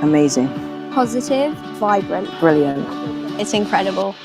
Amazing. Positive. Vibrant. Brilliant. It's incredible.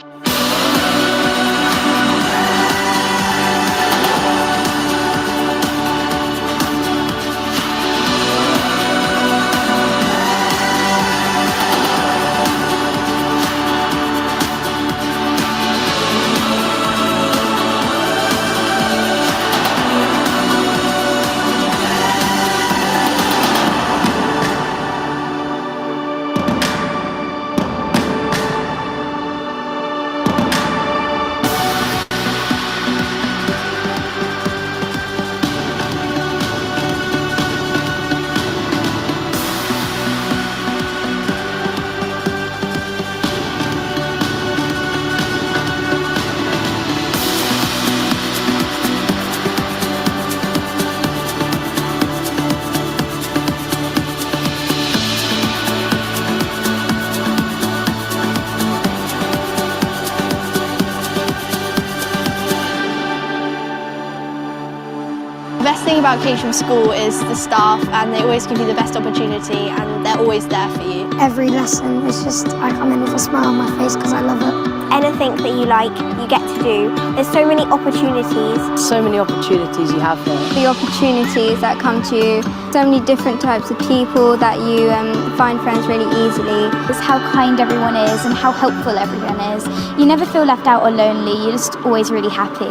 The best thing about Caterham School is the staff, and they always give you the best opportunity and they're always there for you. Every lesson is just, I come in with a smile on my face because I love it. Anything that you like, you get to do. There's so many opportunities. So many opportunities you have here. The opportunities that come to you, so many different types of people that you find friends really easily. It's how kind everyone is and how helpful everyone is. You never feel left out or lonely, you're just always really happy.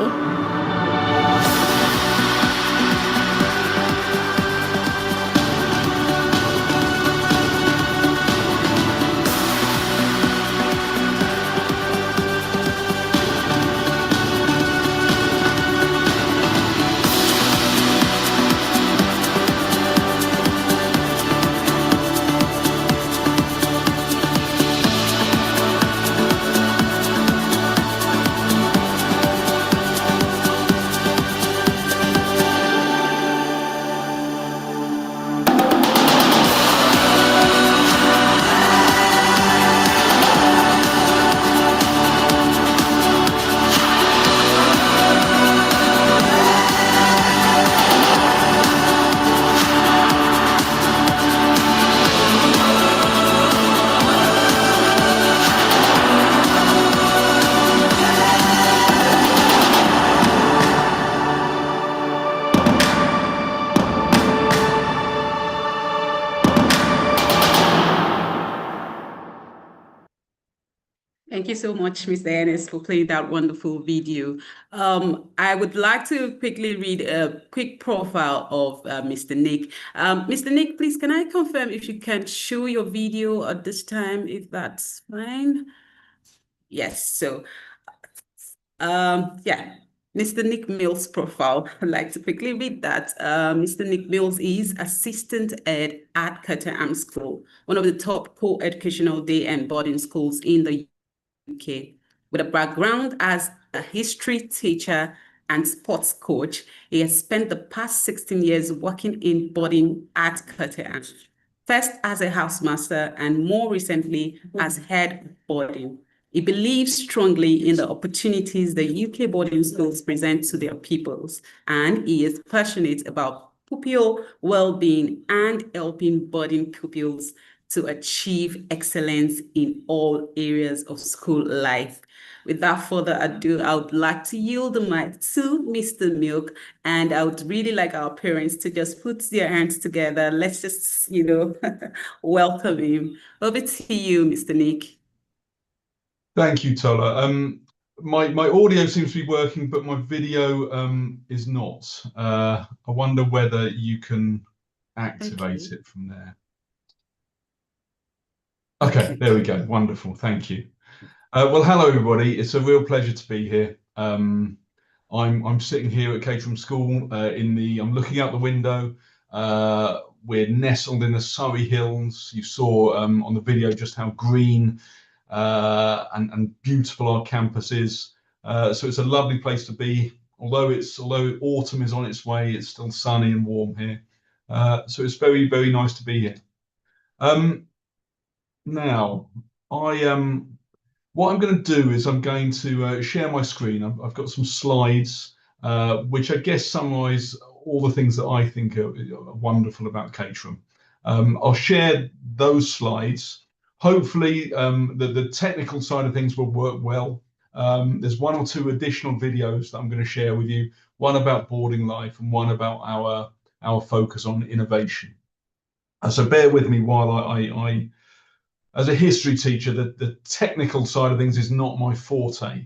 Thank you so much, Mr. Ennis, for playing that wonderful video. I would like to quickly read a quick profile of Mr. Nick. Mr. Nick, please, can I confirm if you can show your video at this time, if that's fine? Yes, so, yeah. Mr. Nick Mills' profile, I'd like to quickly read that. Mr. Nick Mills is Assistant Ed at Caterham School, one of the top co-educational day and boarding schools in the UK. With a background as a history teacher and sports coach, he has spent the past 16 years working in boarding at Caterham, first as a housemaster and more recently as head of boarding. He believes strongly in the opportunities the UK boarding schools present to their pupils, and he is passionate about pupil well-being and helping boarding pupils to achieve excellence in all areas of school life. Without further ado, I would like to yield the mic to Mr. Milk, and I would really like our parents to just put their hands together. Let's just, welcome him. Over to you, Mr. Nick. Thank you, Tola. My audio seems to be working, but my video is not. I wonder whether you can activate it from there. Okay, there we go. Wonderful. Thank you. Well, hello, everybody. It's a real pleasure to be here. I'm sitting here at Caterham School I'm looking out the window. We're nestled in the Surrey Hills. You saw on the video just how green and beautiful our campus is. So it's a lovely place to be. Although autumn is on its way, it's still sunny and warm here. So it's very, very nice to be here. Now, what I'm going to do is I'm going to share my screen. I've got some slides, which I guess summarise all the things that I think are wonderful about Caterham. I'll share those slides. Hopefully, the technical side of things will work well. There's one or two additional videos that I'm going to share with you, one about boarding life and one about our focus on innovation. So bear with me while I as a history teacher, the technical side of things is not my forte.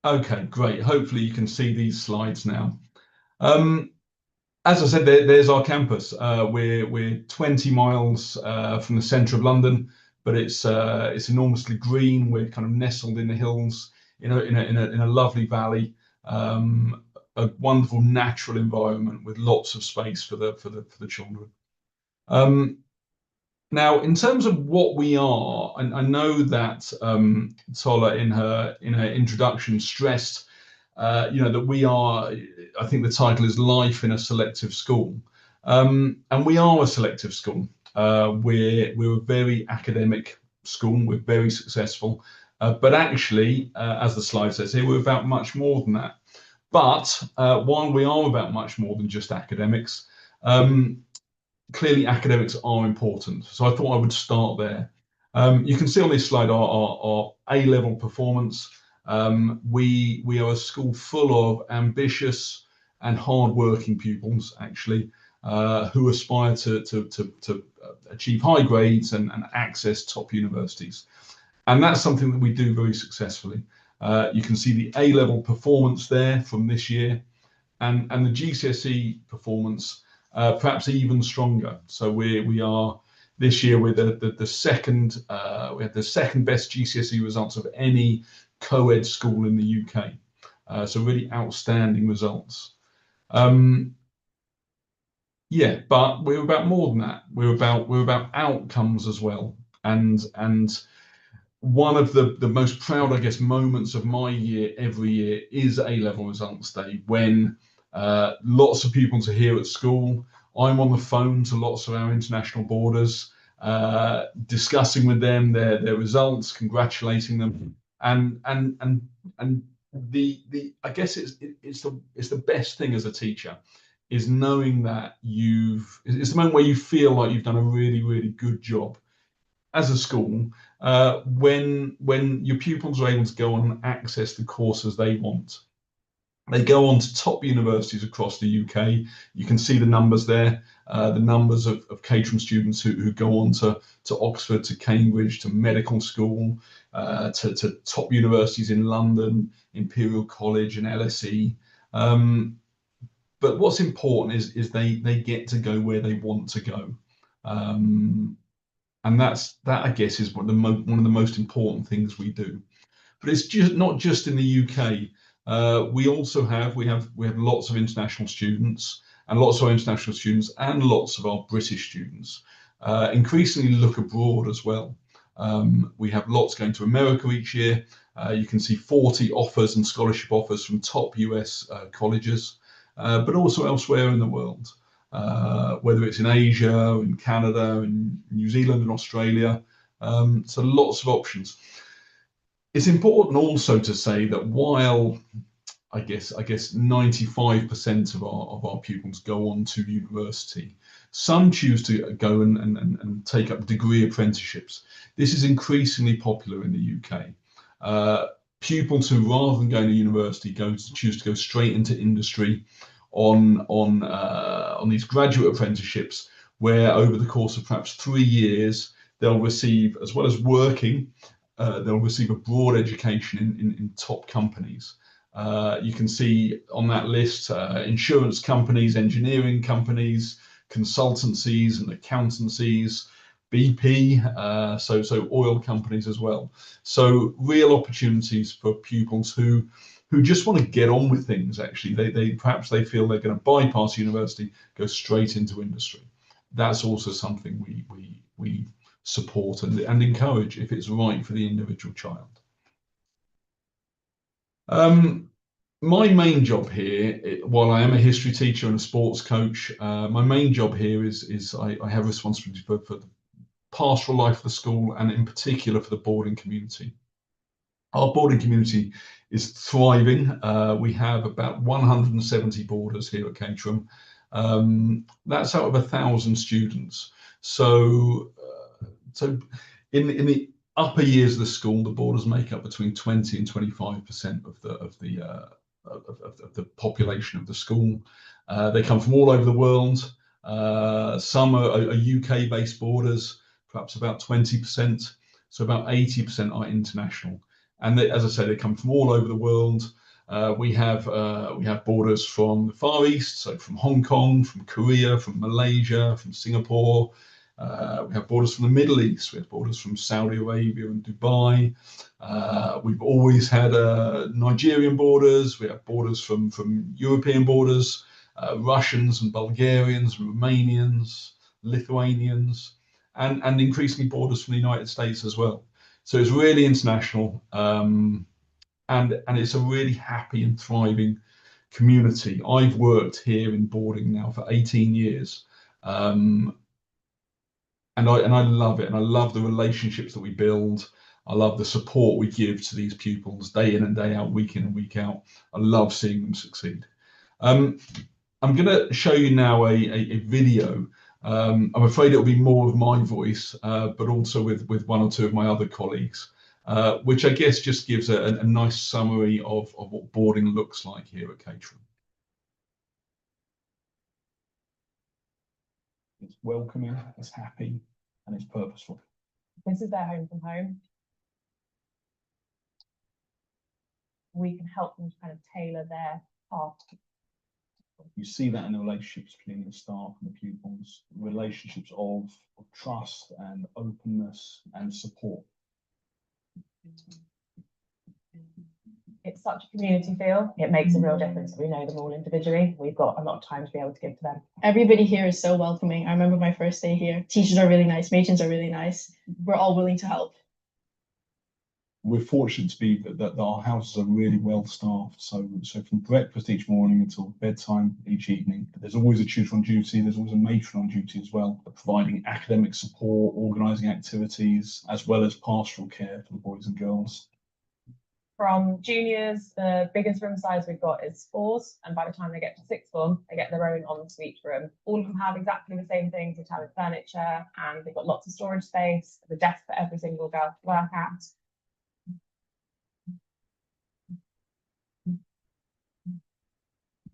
Okay, great. Hopefully you can see these slides now. As I said, there's our campus. We're 20 miles from the centre of London, but it's enormously green. We're kind of nestled in the hills in a lovely valley. A wonderful natural environment with lots of space for the children. Now, in terms of what we are, and I know that Tola in her introduction stressed, that we are. I think the title is "Life in a Selective School," and we are a selective school. We're a very academic school. We're very successful, but actually, as the slide says here, we're about much more than that. But while we are about much more than just academics, clearly academics are important. So I thought I would start there. You can see on this slide our A-level performance. We are a school full of ambitious and hard-working pupils, actually, who aspire to achieve high grades and access top universities. And that's something that we do very successfully. You can see the A-level performance there from this year, and the GCSE performance perhaps even stronger. So we are this year with the second we had the second best GCSE results of any co-ed school in the UK. So really outstanding results. Yeah, but we're about more than that. We're about outcomes as well. And one of the most proud, I guess, moments of my year every year is A-level results day, when lots of pupils are here at school. I'm on the phone to lots of our international boarders, discussing with them their results, congratulating them, and the I guess it's the best thing as a teacher, is knowing that it's the moment where you feel like you've done a really, really good job as a school, when your pupils are able to go on and access the courses they want. They go on to top universities across the UK. You can see the numbers there, the numbers of Caterham students who go on to Oxford, to Cambridge, to medical school, to top universities in London, Imperial College and LSE. But what's important is they get to go where they want to go. And that, I guess, is one of the most important things we do. But it's not just in the UK. We have lots of international students, and lots of our international students and lots of our British students increasingly look abroad as well. We have lots going to America each year. You can see 40 offers and scholarship offers from top US colleges, but also elsewhere in the world. Whether it's in Asia, in Canada, in New Zealand and Australia. So lots of options. It's important also to say that while I guess 95% of our pupils go on to university, some choose to go and take up degree apprenticeships. This is increasingly popular in the UK. Pupils who, rather than going to university, choose to go straight into industry on these graduate apprenticeships, where over the course of perhaps 3 years they'll receive, as well as working, they'll receive a broad education in top companies. You can see on that list insurance companies, engineering companies, consultancies and accountancies, BP, so oil companies as well. So real opportunities for pupils who just want to get on with things. Actually, they perhaps feel they're going to bypass university, go straight into industry. That's also something we support and encourage if it's right for the individual child. My main job here, while I am a history teacher and a sports coach, my main job here is I have responsibility for the pastoral life of the school, and in particular for the boarding community. Our boarding community is thriving. We have about 170 boarders here at Caterham. That's out of 1,000 students. So, in the upper years of the school, the boarders make up between 20 and 25% of the population of the school. They come from all over the world. Some are UK-based boarders, perhaps about 20%. So about 80% are international. And they, as I say, they come from all over the world. We have boarders from the Far East, so from Hong Kong, from Korea, from Malaysia, from Singapore. We have boarders from the Middle East. We have boarders from Saudi Arabia and Dubai. We've always had Nigerian boarders. We have boarders from European boarders, Russians and Bulgarians, Romanians, Lithuanians, and increasingly boarders from the United States as well. So it's really international, and it's a really happy and thriving community. I've worked here in boarding now for 18 years. And I love it, and I love the relationships that we build. I love the support we give to these pupils day in and day out, week in and week out. I love seeing them succeed. I'm going to show you now a video. I'm afraid it'll be more of my voice, but also with one or two of my other colleagues, which I guess just gives a nice summary of what boarding looks like here at Caterham. It's welcoming, it's happy, and it's purposeful. This is their home from home. We can help them to kind of tailor their path. You see that in the relationships between the staff and the pupils, relationships of trust and openness and support. It's such a community feel. It makes a real difference that we know them all individually. We've got a lot of time to be able to give to them. Everybody here is so welcoming. I remember my first day here. Teachers are really nice, matrons are really nice. We're all willing to help. We're fortunate to be that our houses are really well staffed. So from breakfast each morning until bedtime each evening, there's always a tutor on duty. There's always a matron on duty as well, providing academic support, organising activities, as well as pastoral care for the boys and girls. From juniors, the biggest room size we've got is 4s, and by the time they get to 6th form, they get their own ensuite room. All of them have exactly the same things, Italian furniture, and they've got lots of storage space, the desk for every single girl to work at.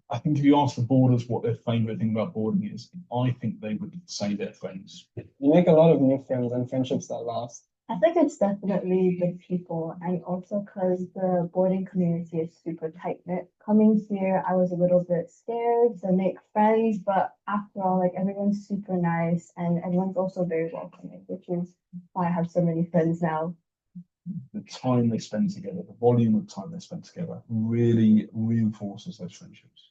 I think if you ask the boarders what their favourite thing about boarding is, I think they would say their friends. You make a lot of new friends and friendships that last. I think it's definitely the people, and also because the boarding community is super tight-knit. Coming here, I was a little bit scared to make friends, but after all, like, everyone's super nice and everyone's also very welcoming, which is why I have so many friends now. The time they spend together, the volume of time they spend together really reinforces those friendships.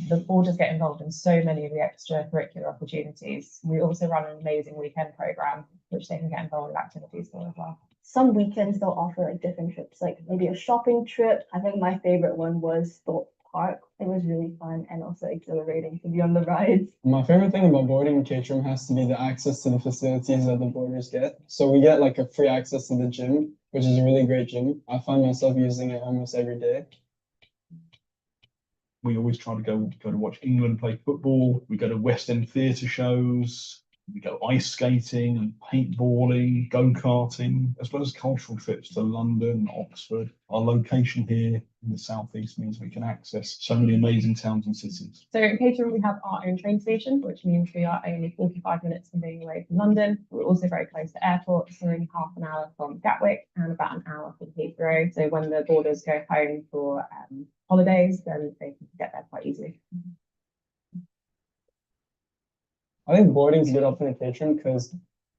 The boarders get involved in so many of the extracurricular opportunities. We also run an amazing weekend programme, which they can get involved with activities for as well. Some weekends they'll offer like different trips, like maybe a shopping trip. I think my favorite one was Thorpe Park. It was really fun and also exhilarating to be on the rides. My favorite thing about boarding in Caterham has to be the access to the facilities that the boarders get. So we get like a free access to the gym, which is a really great gym. I find myself using it almost every day. We always try to go to watch England play football. We go to West End theatre shows. We go ice skating and paintballing, go-karting, as well as cultural trips to London, Oxford. Our location here in the southeast means we can access so many amazing towns and cities. So in Caterham, we have our own train station, which means we are only 45 minutes from being away from London. We're also very close to airports, so only half an hour from Gatwick and about an hour from Heathrow. So when the boarders go home for holidays, then they can get there quite easily. I think boarding is a good option in Caterham because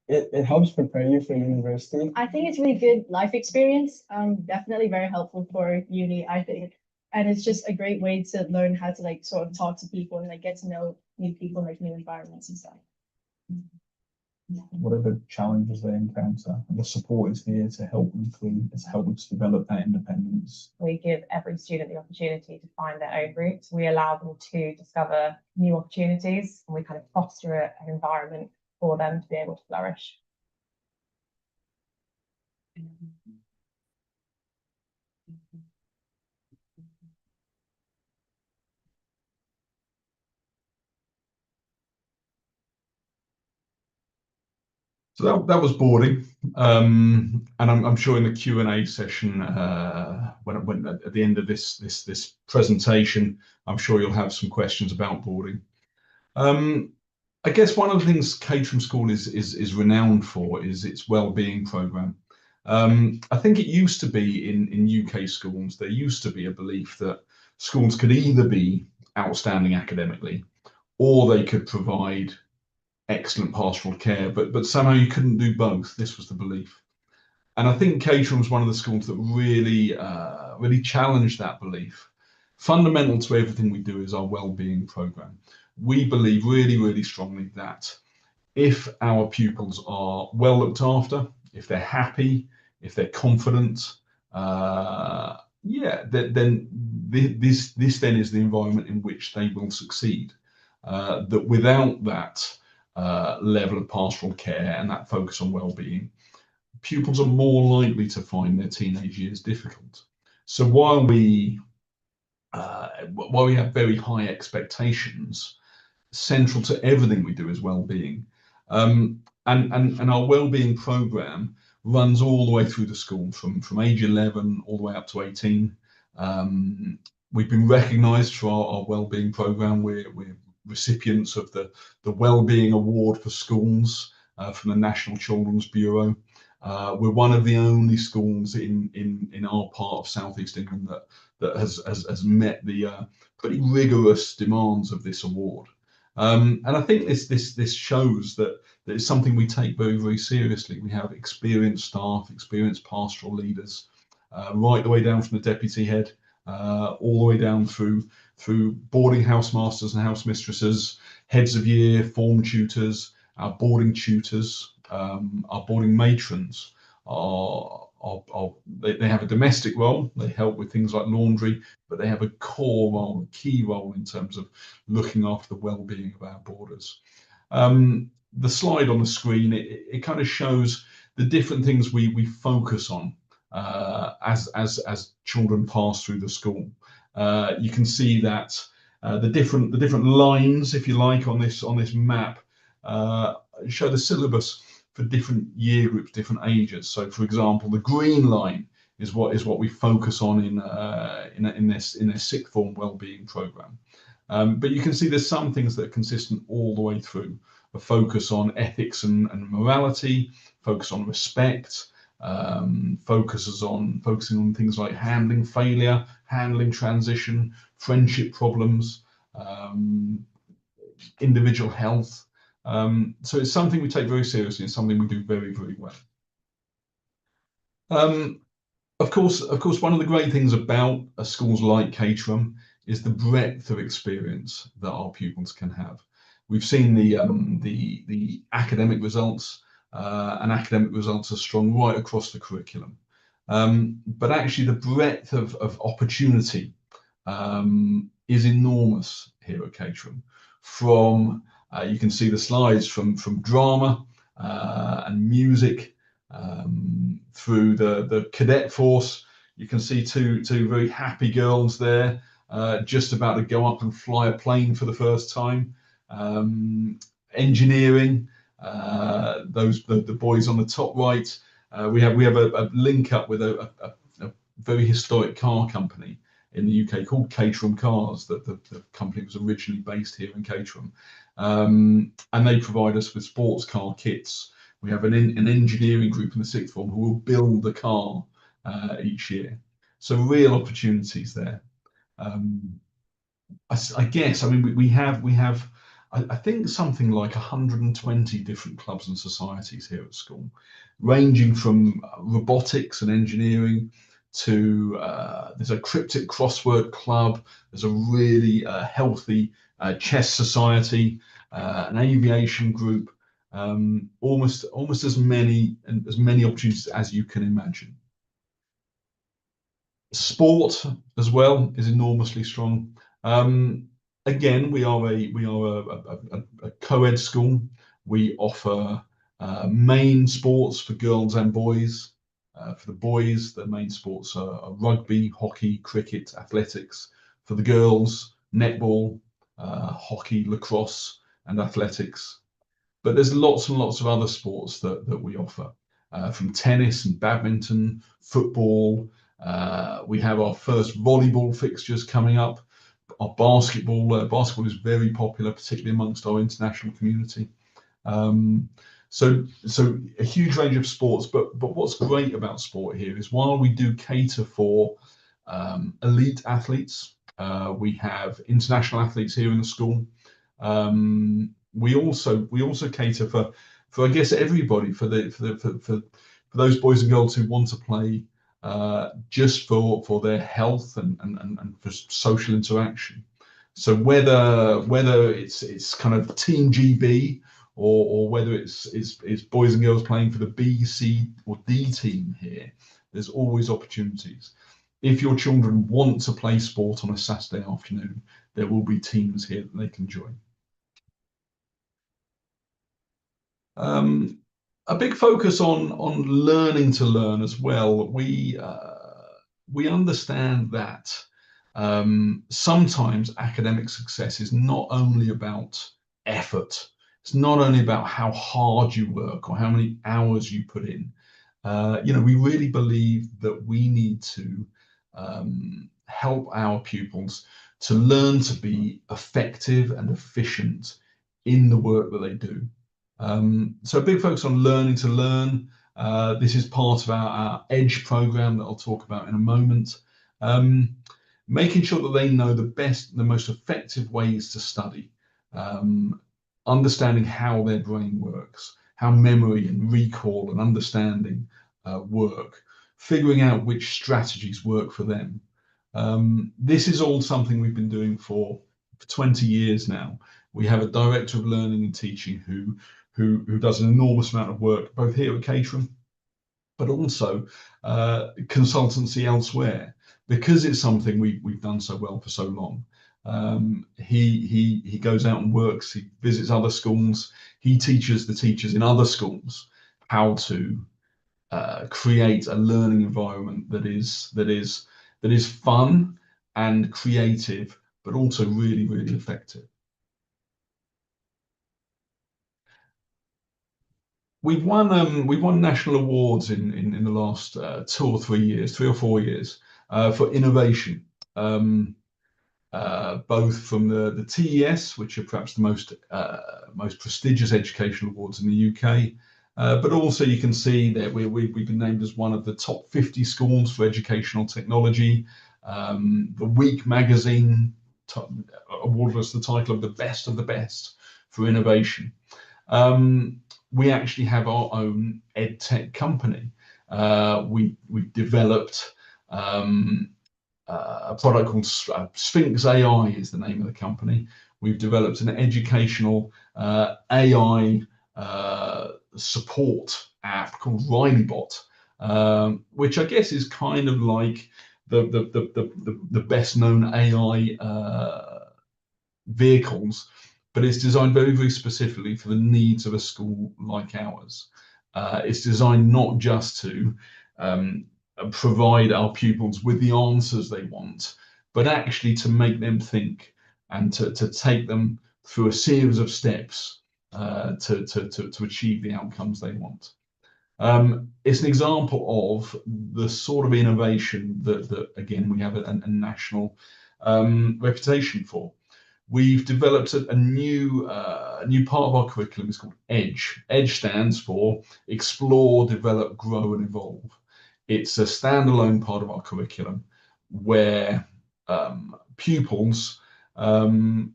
it helps prepare you for university. I think it's really good life experience. Definitely very helpful for uni, I think. And it's just a great way to learn how to like sort of talk to people and like get to know new people, like new environments and stuff. Whatever challenges they encounter, the support is here to help them through, to help them to develop that independence. We give every student the opportunity to find their own route. We allow them to discover new opportunities, and we kind of foster an environment for them to be able to flourish. So that was boarding, and I'm sure in the Q&A session, when at the end of this presentation, I'm sure you'll have some questions about boarding. I guess one of the things Caterham School is renowned for is its well-being program. I think it used to be in UK schools, there used to be a belief that schools could either be outstanding academically or they could provide excellent pastoral care, but somehow you couldn't do both. This was the belief. And I think Caterham was one of the schools that really challenged that belief. Fundamental to everything we do is our well-being program. We believe really strongly that if our pupils are well looked after, if they're happy, if they're confident, then this then is the environment in which they will succeed. That without that level of pastoral care and that focus on well-being, pupils are more likely to find their teenage years difficult. So while we have very high expectations, central to everything we do is well-being. And our well-being program runs all the way through the school from age 11 all the way up to 18. We've been recognised for our well-being program. We're recipients of the Wellbeing Award for Schools from the National Children's Bureau. We're one of the only schools in our part of South East England that has met the pretty rigorous demands of this award. And I think this shows that it's something we take very seriously. We have experienced staff, experienced pastoral leaders, right the way down from the deputy head, all the way down through boarding house masters and house mistresses, heads of year, form tutors, our boarding tutors, our boarding matrons. They have a domestic role. They help with things like laundry, but they have a core role, a key role in terms of looking after the well-being of our boarders. The slide on the screen, it kind of shows the different things we focus on as children pass through the school. You can see that the different lines, if you like, on this map show the syllabus for different year groups, different ages. So, for example, the green line is what we focus on in their sixth form wellbeing program. But you can see there's some things that are consistent all the way through. A focus on ethics and morality, focus on respect, focusing on things like handling failure, handling transition, friendship problems, individual health. So it's something we take very seriously and something we do very well. Of course, one of the great things about schools like Caterham is the breadth of experience that our pupils can have. We've seen the academic results, and academic results are strong right across the curriculum. But actually, the breadth of opportunity is enormous here at Caterham. From you can see the slides from drama and music through the cadet force. You can see two very happy girls there, just about to go up and fly a plane for the first time. Engineering, the boys on the top right. We have a link up with a very historic car company in the UK called Caterham Cars. That the company was originally based here in Caterham, and they provide us with sports car kits. We have an engineering group in the sixth form who will build the car each year. So real opportunities there. I guess, I mean, we have I think something like 120 different clubs and societies here at school, ranging from robotics and engineering to there's a cryptic crossword club, there's a really healthy chess society, an aviation group, almost as many opportunities as you can imagine. Sport as well is enormously strong. Again, we are a co-ed school. We offer main sports for girls and boys. For the boys, the main sports are rugby, hockey, cricket, athletics. For the girls, netball, hockey, lacrosse, and athletics. But there's lots and lots of other sports that we offer, from tennis and badminton, football. We have our first volleyball fixtures coming up. Our basketball is very popular, particularly amongst our international community. So a huge range of sports, but what's great about sport here is while we do cater for elite athletes, we have international athletes here in the school. We also cater for I guess everybody, for those boys and girls who want to play just for their health and for social interaction. So whether it's kind of Team GB or whether it's boys and girls playing for the B, C, or D team here, there's always opportunities. If your children want to play sport on a Saturday afternoon, there will be teams here that they can join. A big focus on learning to learn as well. We understand that sometimes academic success is not only about effort. It's not only about how hard you work or how many hours you put in. We really believe that we need to help our pupils to learn to be effective and efficient in the work that they do. So a big focus on learning to learn. This is part of our EDGE program that I'll talk about in a moment. Making sure that they know the most effective ways to study. Understanding how their brain works, how memory and recall and understanding work, figuring out which strategies work for them. This is all something we've been doing for 20 years now. We have a director of learning and teaching who does an enormous amount of work, both here at Caterham, but also consultancy elsewhere, because it's something we've done so well for so long. He goes out and works, he visits other schools, he teaches the teachers in other schools how to create a learning environment that is fun and creative, but also really, really effective. We've won national awards in the last 2 or 3 years, 3 or 4 years, for innovation. Both from the TES, which are perhaps the most prestigious educational awards in the UK, but also you can see that we've been named as one of the top 50 schools for educational technology. The Week magazine awarded us the title of the best for innovation. We actually have our own EdTech company. We've developed a product called Sphinx AI is the name of the company. We've developed an educational AI support app called RileyBot, which I guess is kind of like the best known AI vehicles, but it's designed very, very specifically for the needs of a school like ours. It's designed not just to provide our pupils with the answers they want, but actually to make them think and to take them through a series of steps to achieve the outcomes they want. It's an example of the sort of innovation that again, we have a national reputation for. We've developed a new part of our curriculum. It's called EDGE. EDGE stands for Explore, Develop, Grow and Evolve. It's a standalone part of our curriculum where pupils can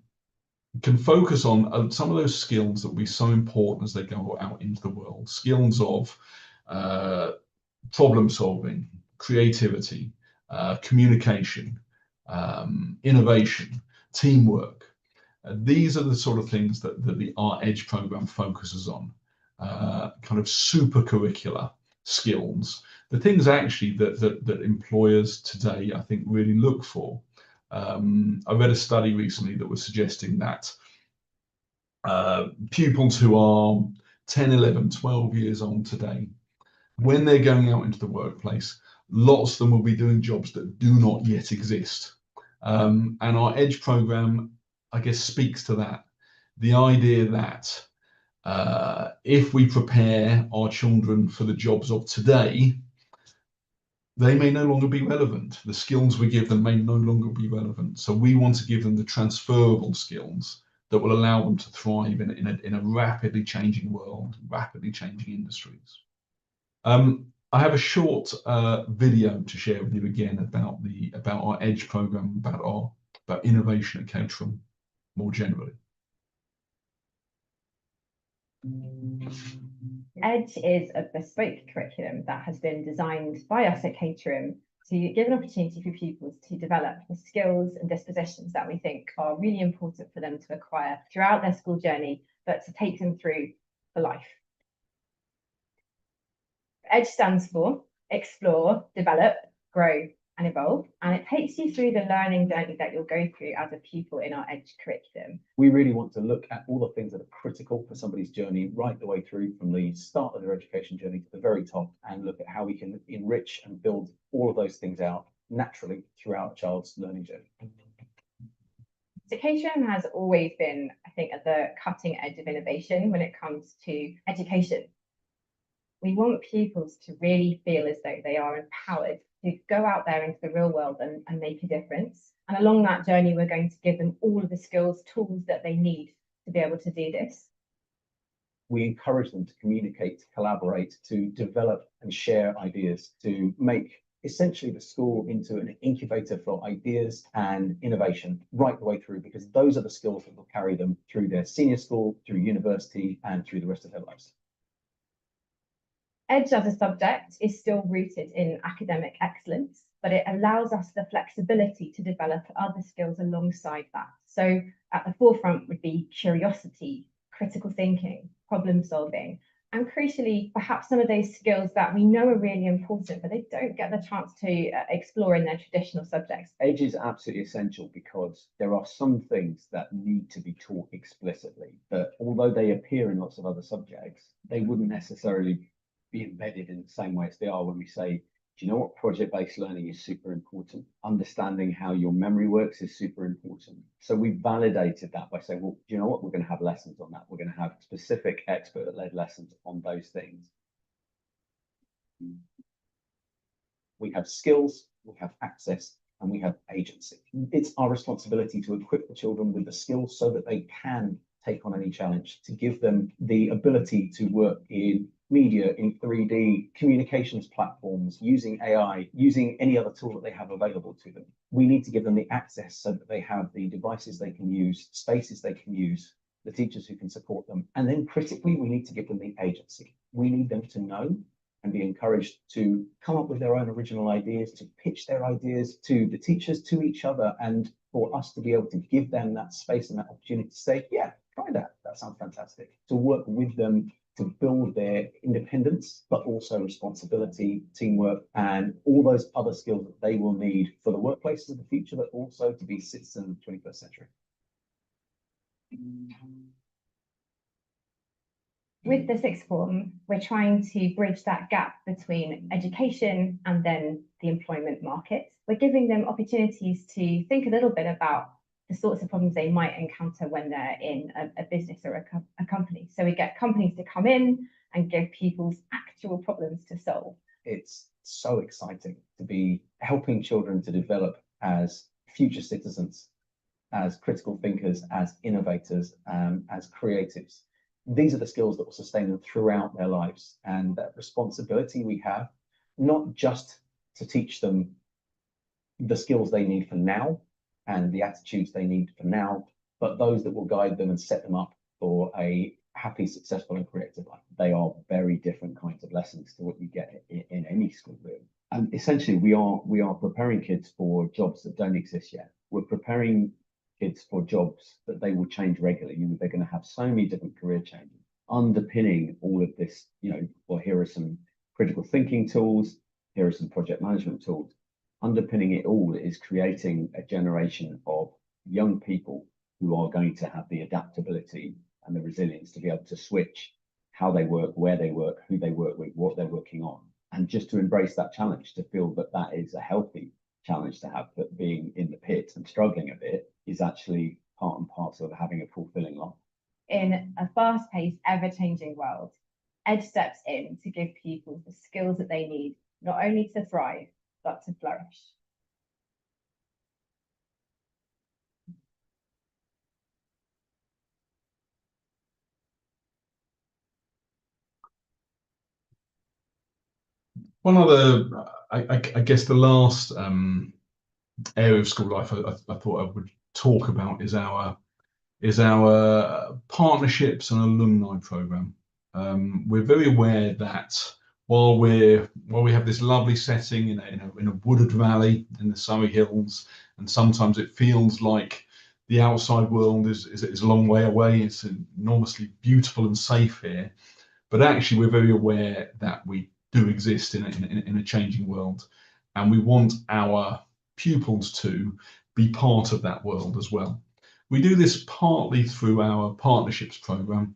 focus on some of those skills that will be so important as they go out into the world. Skills of problem solving, creativity, communication, innovation, teamwork. These are the sort of things that our EDGE program focuses on. Kind of super curricular skills, the things actually that employers today, I think, really look for. I read a study recently that was suggesting that pupils who are 10, 11, 12 years old today, when they're going out into the workplace, lots of them will be doing jobs that do not yet exist. And our EDGE program, I guess, speaks to that. The idea that If we prepare our children for the jobs of today, they may no longer be relevant. The skills we give them may no longer be relevant. So we want to give them the transferable skills that will allow them to thrive in a rapidly changing world, rapidly changing industries. I have a short video to share with you again about our EDGE program, about innovation at Caterham more generally. EDGE is a bespoke curriculum that has been designed by us at Caterham to give an opportunity for pupils to develop the skills and dispositions that we think are really important for them to acquire throughout their school journey, but to take them through for life. EDGE stands for Explore, Develop, Grow and Evolve, and it takes you through the learning journey that you'll go through as a pupil in our EDGE curriculum. We really want to look at all the things that are critical for somebody's journey right the way through from the start of their education journey to the very top, and look at how we can enrich and build all of those things out naturally throughout a child's learning journey. So Caterham has always been, I think, at the cutting edge of innovation when it comes to education. We want pupils to really feel as though they are empowered to go out there into the real world and make a difference. And along that journey, we're going to give them all of the skills, tools that they need to be able to do this. We encourage them to communicate, to collaborate, to develop and share ideas, to make essentially the school into an incubator for ideas and innovation right the way through, because those are the skills that will carry them through their senior school, through university, and through the rest of their lives. EDGE as a subject is still rooted in academic excellence, but it allows us the flexibility to develop other skills alongside that. So at the forefront would be curiosity, critical thinking, problem solving, and crucially, perhaps some of those skills that we know are really important, but they don't get the chance to explore in their traditional subjects. EDGE is absolutely essential because there are some things that need to be taught explicitly, but although they appear in lots of other subjects, they wouldn't necessarily be embedded in the same way as they are when we say, do you know what, project-based learning is super important. Understanding how your memory works is super important. So we validated that by saying, well, do you know what, we're going to have lessons on that. We're going to have specific expert-led lessons on those things. We have skills, we have access, and we have agency. It's our responsibility to equip the children with the skills so that they can take on any challenge, to give them the ability to work in media, in 3D, communications platforms, using AI, using any other tool that they have available to them. We need to give them the access so that they have the devices they can use, spaces they can use, the teachers who can support them. And then critically, we need to give them the agency. We need them to know and be encouraged to come up with their own original ideas, to pitch their ideas to the teachers, to each other, and for us to be able to give them that space and that opportunity to say, yeah, try that. That sounds fantastic. To work with them to build their independence, but also responsibility, teamwork, and all those other skills that they will need for the workplaces of the future, but also to be citizens of the 21st century. With the sixth form, we're trying to bridge that gap between education and then the employment market. We're giving them opportunities to think a little bit about the sorts of problems they might encounter when they're in a business or a company. So we get companies to come in and give pupils actual problems to solve. It's so exciting to be helping children to develop as future citizens, as critical thinkers, as innovators, as creatives. These are the skills that will sustain them throughout their lives, and that responsibility we have, not just to teach them the skills they need for now and the attitudes they need for now, but those that will guide them and set them up for a happy, successful and creative life. They are very different kinds of lessons to what you get in any school, really. And essentially, we are preparing kids for jobs that don't exist yet. We're preparing kids for jobs that they will change regularly. They're going to have so many different career changes. Underpinning all of this, well, here are some critical thinking tools, here are some project management tools. Underpinning it all is creating a generation of young people who are going to have the adaptability and the resilience to be able to switch how they work, where they work, who they work with, what they're working on, and just to embrace that challenge, to feel that that is a healthy challenge to have, that being in the pit and struggling a bit is actually part and parcel of having a fulfilling life. In a fast-paced, ever-changing world, Ed steps in to give people the skills that they need, not only to thrive, but to flourish. One other, I guess the last area of school life I thought I would talk about is our partnerships and alumni program. We're very aware that while we have this lovely setting in a wooded valley in the Surrey Hills, and sometimes it feels like the outside world is a long way away. It's enormously beautiful and safe here, but actually we're very aware that we do exist in a changing world, and we want our pupils to be part of that world as well. We do this partly through our partnerships program.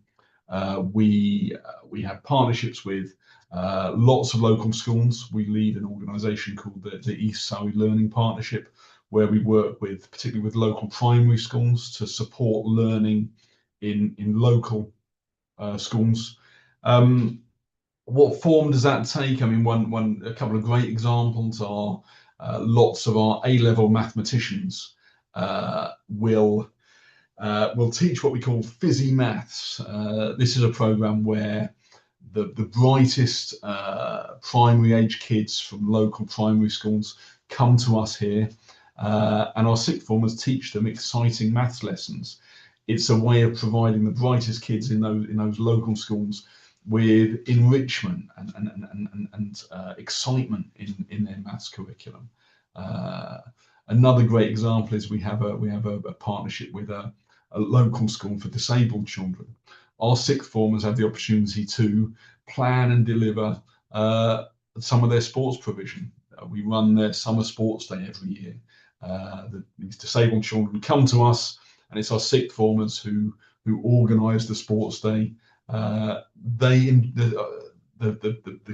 We have partnerships with lots of local schools. We lead an organisation called the East Surrey Learning Partnership, where we work particularly with local primary schools to support learning in local schools. What form does that take? I mean, a couple of great examples are lots of our A-level mathematicians will teach what we call fizzy maths. This is a program where the brightest primary age kids from local primary schools come to us here, and our sixth formers teach them exciting maths lessons. It's a way of providing the brightest kids in those local schools with enrichment and excitement in their maths curriculum. Another great example is we have a partnership with a local school for disabled children. Our sixth formers have the opportunity to plan and deliver some of their sports provision. We run their summer sports day every year. These disabled children come to us, and it's our sixth formers who organise the sports day. The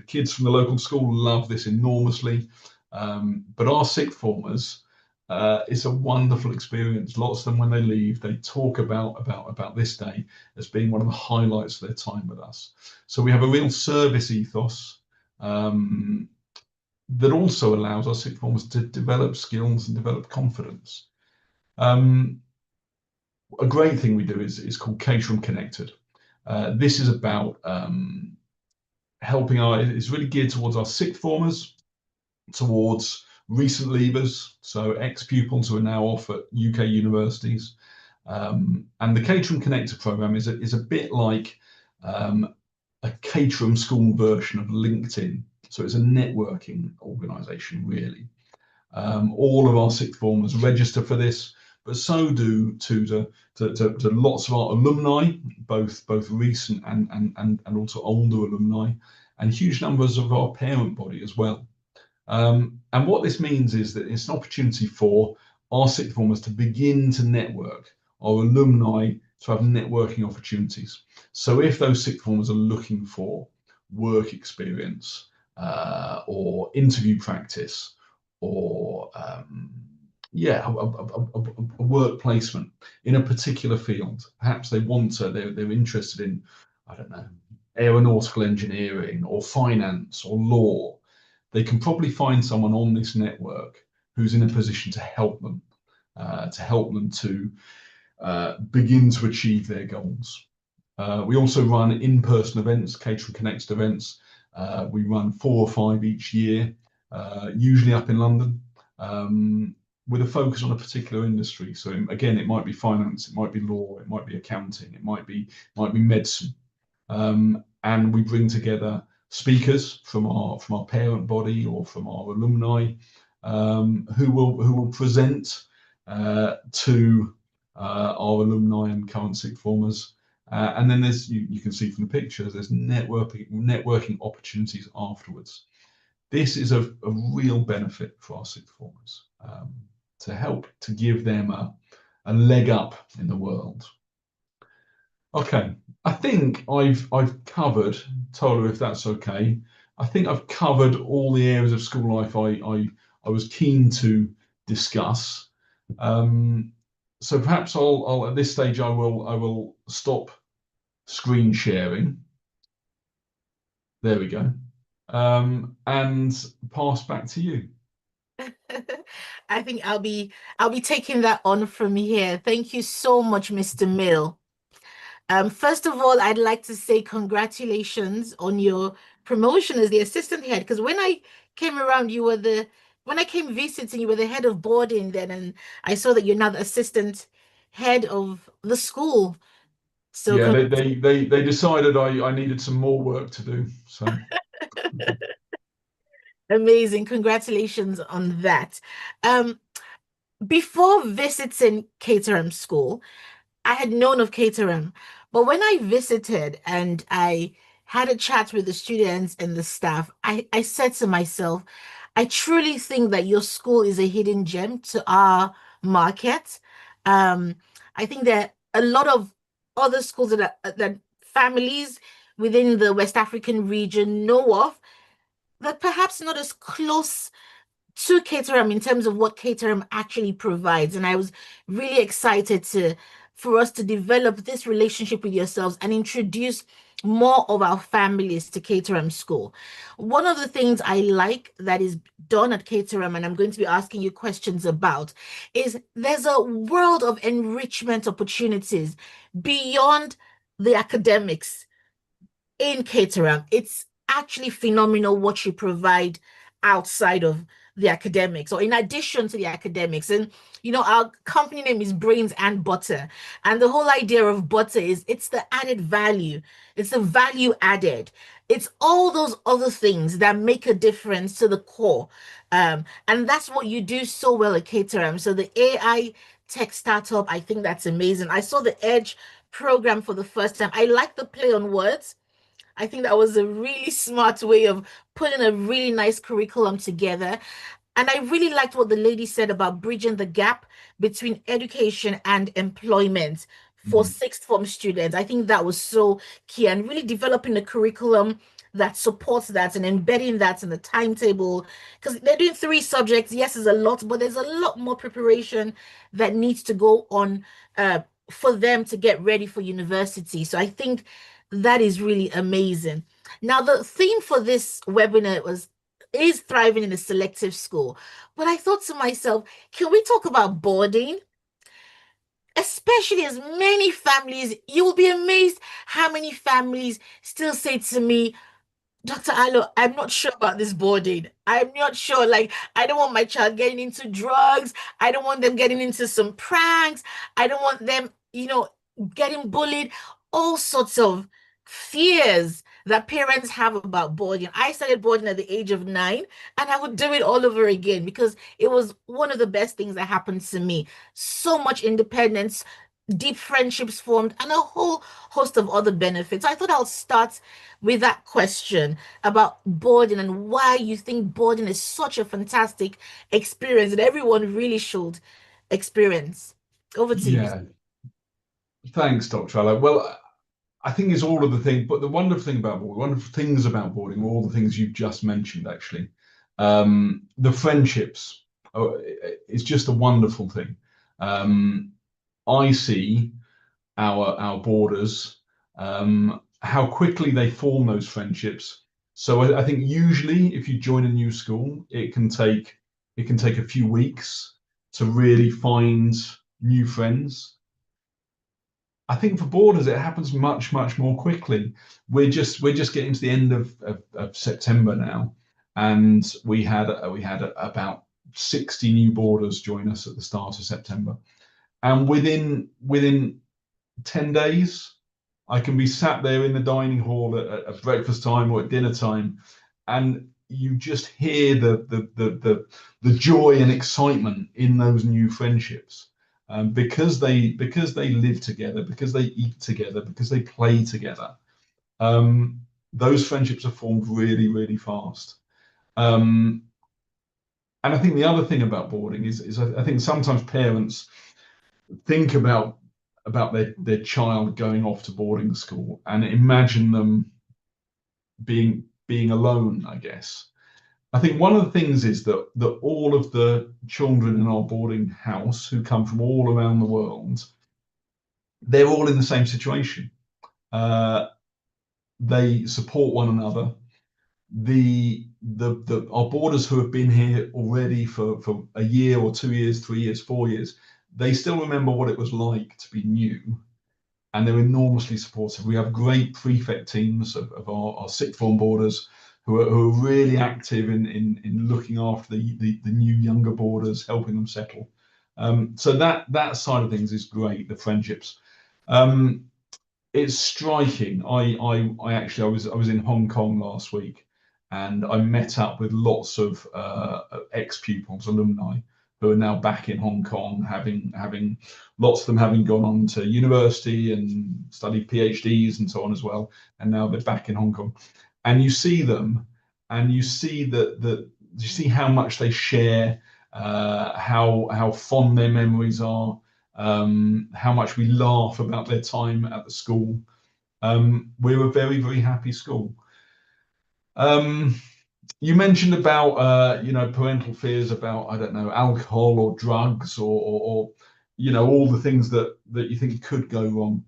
kids from the local school love this enormously, but our sixth formers, it's a wonderful experience. Lots of them, when they leave, they talk about this day as being one of the highlights of their time with us. So we have a real service ethos that also allows our sixth formers to develop skills and develop confidence. A great thing we do is called Caterham Connected. This is about helping it's really geared towards our sixth formers, towards recent leavers, so ex-pupils who are now off at UK universities. And the Caterham Connected program is a bit like a Caterham school version of LinkedIn. So it's a networking organisation, really. All of our sixth formers register for this, but so do to lots of our alumni, both recent and also older alumni, and huge numbers of our parent body as well. And what this means is that it's an opportunity for our sixth formers to begin to network, our alumni to have networking opportunities. So if those sixth formers are looking for work experience or interview practice or a work placement in a particular field, perhaps they're interested in, I don't know, aeronautical engineering or finance or law, they can probably find someone on this network who's in a position to help them to begin to achieve their goals. We also run in-person events, Caterham Connected events. We run 4 or 5 each year, usually up in London, with a focus on a particular industry. So again, it might be finance, it might be law, it might be accounting, it might be medicine, and we bring together speakers from our parent body or from our alumni, who will present to our alumni and current sixth formers. And then there's you can see from the pictures, there's networking opportunities afterwards. This is a real benefit for our sixth formers, to help to give them a leg up in the world. Okay, I think I've covered, Tola, if that's okay. I think I've covered all the areas of school life I was keen to discuss. So perhaps I'll at this stage I will stop screen sharing. There we go. And pass back to you. I think I'll be taking that on from here. Thank you so much, Mr. Mill. First of all, I'd like to say congratulations on your promotion as the assistant head. Because when I came around, when I came visiting, you were the head of boarding then, and I saw that you're now the assistant head of the school. So Yeah, they decided I needed some more work to do. So amazing. Congratulations on that. Um, Before visiting Caterham School, I had known of Caterham, but when I visited and I had a chat with the students and the staff, I said to myself, I truly think that your school is a hidden gem to our market. Um, I think that a lot of other schools that families within the West African region know of, that perhaps not as close to Caterham in terms of what Caterham actually provides. And I was really excited for us to develop this relationship with yourselves and introduce more of our families to Caterham School. One of the things I like that is done at Caterham, and I'm going to be asking you questions about, is there's a world of enrichment opportunities beyond the academics in Caterham. It's actually phenomenal what you provide outside of the academics or in addition to the academics. And our company name is Brains and Butter. And the whole idea of butter is it's the added value, it's the value added. It's all those other things that make a difference to the core. And that's what you do so well at Caterham. So the AI tech startup, I think that's amazing. I saw the Edge program for the first time. I like the play on words. I think that was a really smart way of putting a really nice curriculum together. And I really liked what the lady said about bridging the gap between education and employment for sixth form students. I think that was so key and really developing a curriculum that supports that and embedding that in the timetable. Because they're doing 3 subjects. Yes, it's a lot, but there's a lot more preparation that needs to go on for them to get ready for university. So I think that is really amazing. Now, the theme for this webinar is thriving in a selective school. But I thought to myself, can we talk about boarding? Especially as many families, you will be amazed how many families still say to me, Dr. Alo, I'm not sure about this boarding. I'm not sure. Like, I don't want my child getting into drugs. I don't want them getting into some pranks. I don't want them, getting bullied. All sorts of fears that parents have about boarding. I started boarding at the age of 9, and I would do it all over again because it was one of the best things that happened to me. So much independence, deep friendships formed, and a whole host of other benefits. I thought I'll start with that question about boarding and why you think boarding is such a fantastic experience that everyone really should experience. Over to you. yeah, thanks, Dr. Allo. Well, I think it's all of the things, but the wonderful thing about boarding, wonderful things about boarding, are all the things you've just mentioned, actually. The friendships, it's just a wonderful thing. I see our boarders, how quickly they form those friendships. So I think usually if you join a new school, it can take a few weeks to really find new friends. I think for boarders, it happens much, much more quickly. We're just getting to the end of September now, and we had about 60 new boarders join us at the start of September. And within 10 days, I can be sat there in the dining hall at breakfast time or at dinner time, and you just hear the joy and excitement in those new friendships, because they live together, because they eat together, because they play together. Those friendships are formed really, really fast. And I think the other thing about boarding is I think sometimes parents think about their child going off to boarding school and imagine them being alone, I guess. I think one of the things is that all of the children in our boarding house who come from all around the world, they're all in the same situation. They support one another. Our boarders who have been here already for a year or 2 years, 3 years, 4 years, they still remember what it was like to be new, and they're enormously supportive. We have great prefect teams of our sixth form boarders who are really active in looking after the new younger boarders, helping them settle. So that side of things is great, the friendships. It's striking. I actually I was in Hong Kong last week, and I met up with lots of ex-pupils, alumni, who are now back in Hong Kong, having lots of them having gone on to university and studied PhDs and so on as well, and now they're back in Hong Kong. And you see them, and you see you see how much they share, how fond their memories are, how much we laugh about their time at the school. We're a very, very happy school. You mentioned about parental fears about, I don't know, alcohol or drugs or all the things that you think could go wrong.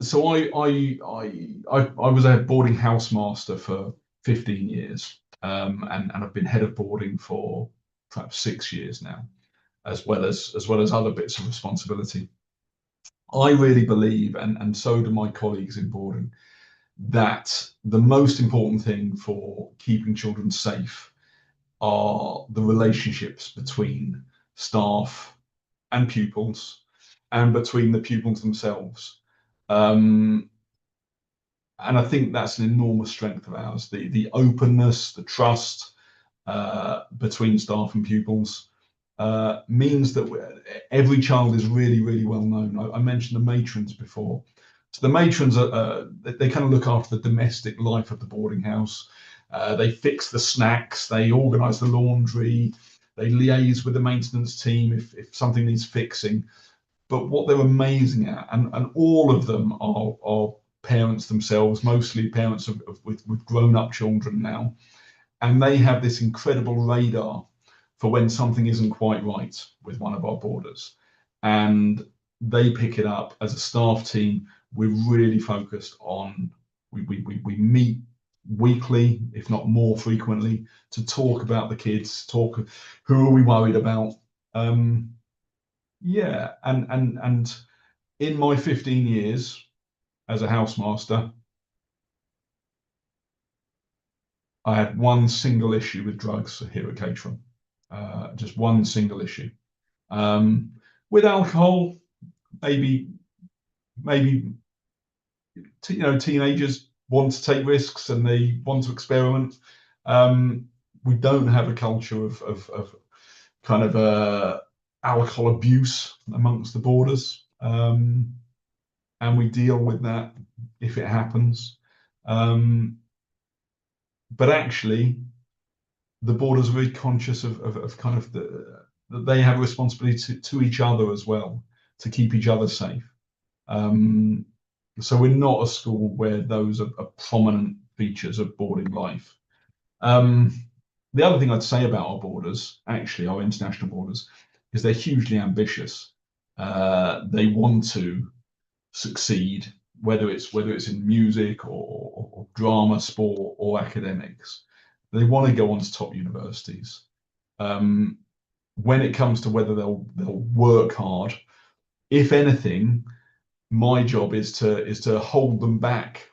So I was a boarding housemaster for 15 years, and I've been head of boarding for perhaps 6 years now, as well as other bits of responsibility. I really believe, and so do my colleagues in boarding, that the most important thing for keeping children safe are the relationships between staff and pupils, and between the pupils themselves. And I think that's an enormous strength of ours, the openness, the trust between staff and pupils. Means that every child is really, really well known. I mentioned the matrons before. So the matrons they kind of look after the domestic life of the boarding house. They fix the snacks, they organise the laundry, they liaise with the maintenance team if something needs fixing. But what they're amazing at, and all of them are parents themselves, mostly parents with grown-up children now, and they have this incredible radar for when something isn't quite right with one of our boarders, and they pick it up. As a staff team, we're really focused on, we meet weekly, if not more frequently, to talk about the kids, talk who are we worried about. Yeah, and in my 15 years as a housemaster, I had one single issue with drugs here at Caterham. Just one single issue. With alcohol, maybe teenagers want to take risks and they want to experiment. We don't have a culture of kind of alcohol abuse amongst the boarders, and we deal with that if it happens. But actually, the boarders are very conscious of kind of that they have a responsibility to each other as well, to keep each other safe. So we're not a school where those are prominent features of boarding life. The other thing I'd say about our boarders, actually our international boarders, is they're hugely ambitious. They want to succeed, whether it's in music or drama, sport, or academics. They want to go on to top universities. When it comes to whether they'll work hard, if anything, my job is to hold them back,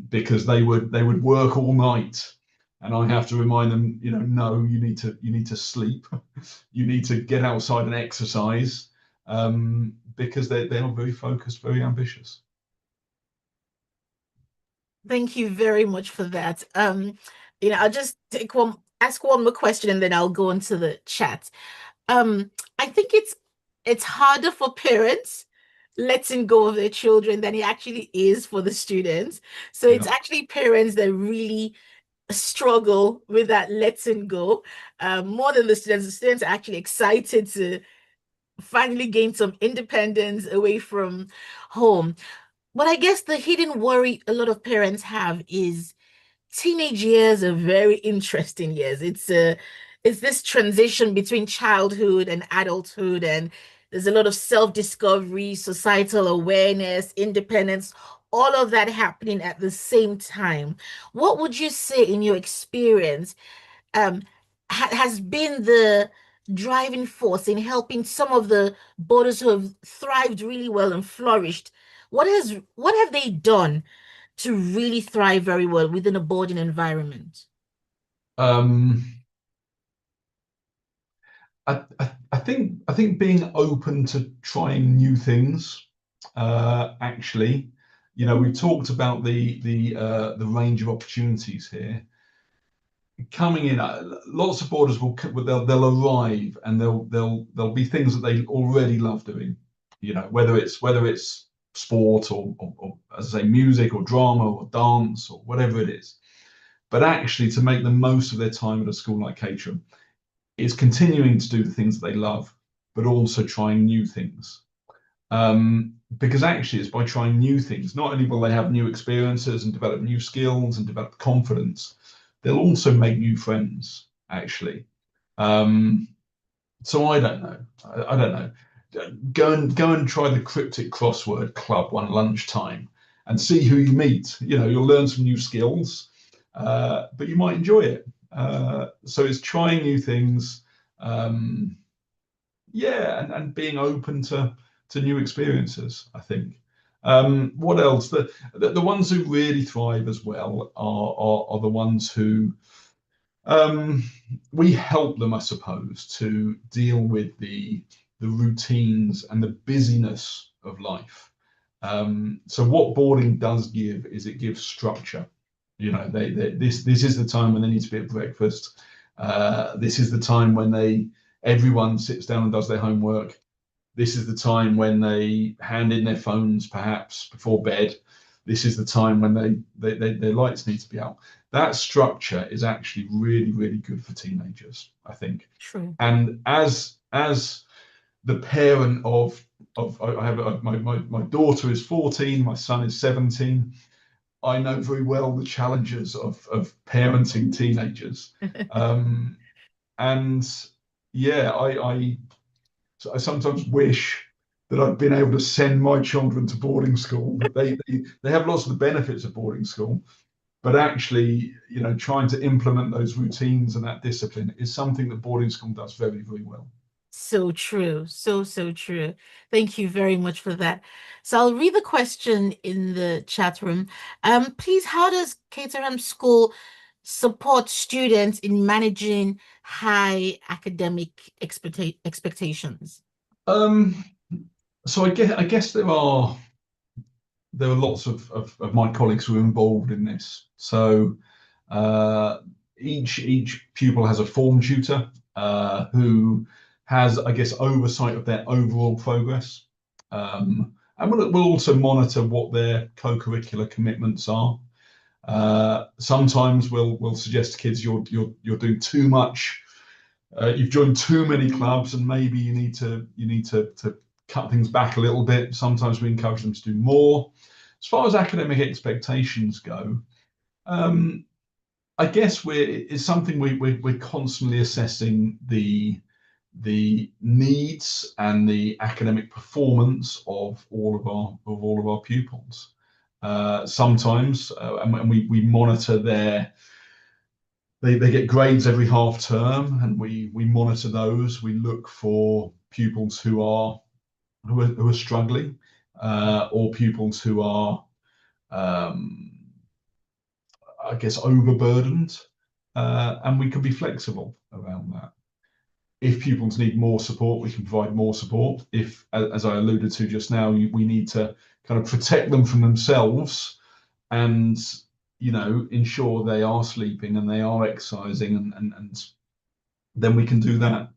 because they would work all night, and I have to remind them, no, you need to sleep, you need to get outside and exercise, because they are very focused, very ambitious. Thank you very much for that. I'll just ask one more question and then I'll go into the chat. I think it's harder for parents letting go of their children than it actually is for the students. So it's actually parents that really struggle with that letting go, more than the students. The students are actually excited to finally gain some independence away from home. But I guess the hidden worry a lot of parents have is teenage years are very interesting years. It's this transition between childhood and adulthood, and there's a lot of self-discovery, societal awareness, independence, all of that happening at the same time. What would you say in your experience um, has been the driving force in helping some of the boarders who have thrived really well and flourished? What have they done to really thrive very well within a boarding environment? I think being open to trying new things. Actually, we've talked about the range of opportunities here. Coming in, lots of boarders they'll arrive and there'll be things that they already love doing. Whether it's sport or as I say, music or drama or dance or whatever it is. But actually, to make the most of their time at a school like Caterham, is continuing to do the things that they love, but also trying new things. Because actually, it's by trying new things, not only will they have new experiences and develop new skills and develop confidence, they'll also make new friends, actually. So I don't know. I don't know. Go and try the cryptic crossword club one lunchtime and see who you meet. You'll learn some new skills, but you might enjoy it. So it's trying new things, and being open to new experiences, I think. What else? The ones who really thrive as well are the ones who we help them, I suppose, to deal with the routines and the busyness of life. So what boarding does give is it gives structure. This is the time when they need to be at breakfast. This is the time when everyone sits down and does their homework. This is the time when they hand in their phones, perhaps before bed. This is the time when their lights need to be out. That structure is actually really, really good for teenagers, I think. True. And as the parent of I have my daughter is 14, my son is 17. I know very well the challenges of parenting teenagers. And yeah, I sometimes wish that I'd been able to send my children to boarding school. They have lots of the benefits of boarding school, but actually, trying to implement those routines and that discipline is something that boarding school does very, very well. So true. So true. Thank you very much for that. So I'll read the question in the chat room. Please, how does Caterham School support students in managing high academic expectations? So I guess there are lots of my colleagues who are involved in this. So each pupil has a form tutor who has, I guess, oversight of their overall progress. And we'll also monitor what their co-curricular commitments are. Sometimes we'll suggest to kids you're doing too much. You've joined too many clubs, and maybe you need to cut things back a little bit. Sometimes we encourage them to do more. As far as academic expectations go, I guess it's something we're constantly assessing the needs and the academic performance of all of our pupils. Sometimes, and we monitor they get grades every half term, and we monitor those. We look for pupils who are struggling, or pupils who are, I guess, overburdened, and we can be flexible around that. If pupils need more support, we can provide more support. If, as I alluded to just now, we need to kind of protect them from themselves and, ensure they are sleeping and they are exercising, and then we can do that.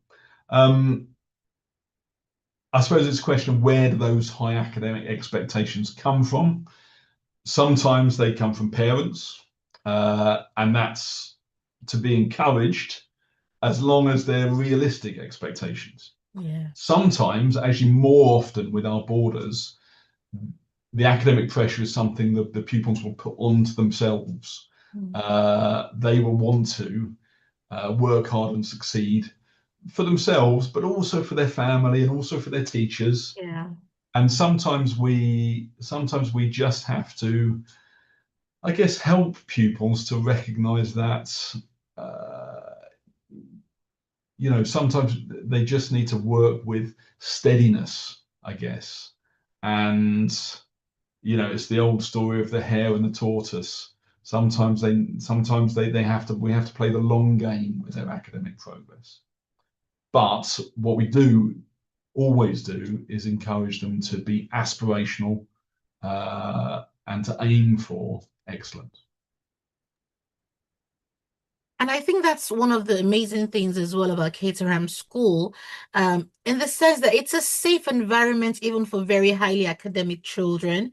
I suppose it's a question of where do those high academic expectations come from? Sometimes they come from parents, and that's to be encouraged as long as they're realistic expectations. Yeah. Sometimes, actually more often with our boarders, the academic pressure is something that the pupils will put onto themselves. They will want to work hard and succeed, for themselves, but also for their family and also for their teachers. Yeah. And sometimes we just have to, I guess, help pupils to recognize that, sometimes they just need to work with steadiness, I guess. And, it's the old story of the hare and the tortoise. Sometimes we have to play the long game with their academic progress. But what we always do is encourage them to be aspirational and to aim for excellence. And I think that's one of the amazing things as well about Caterham School, in the sense that it's a safe environment even for very highly academic children,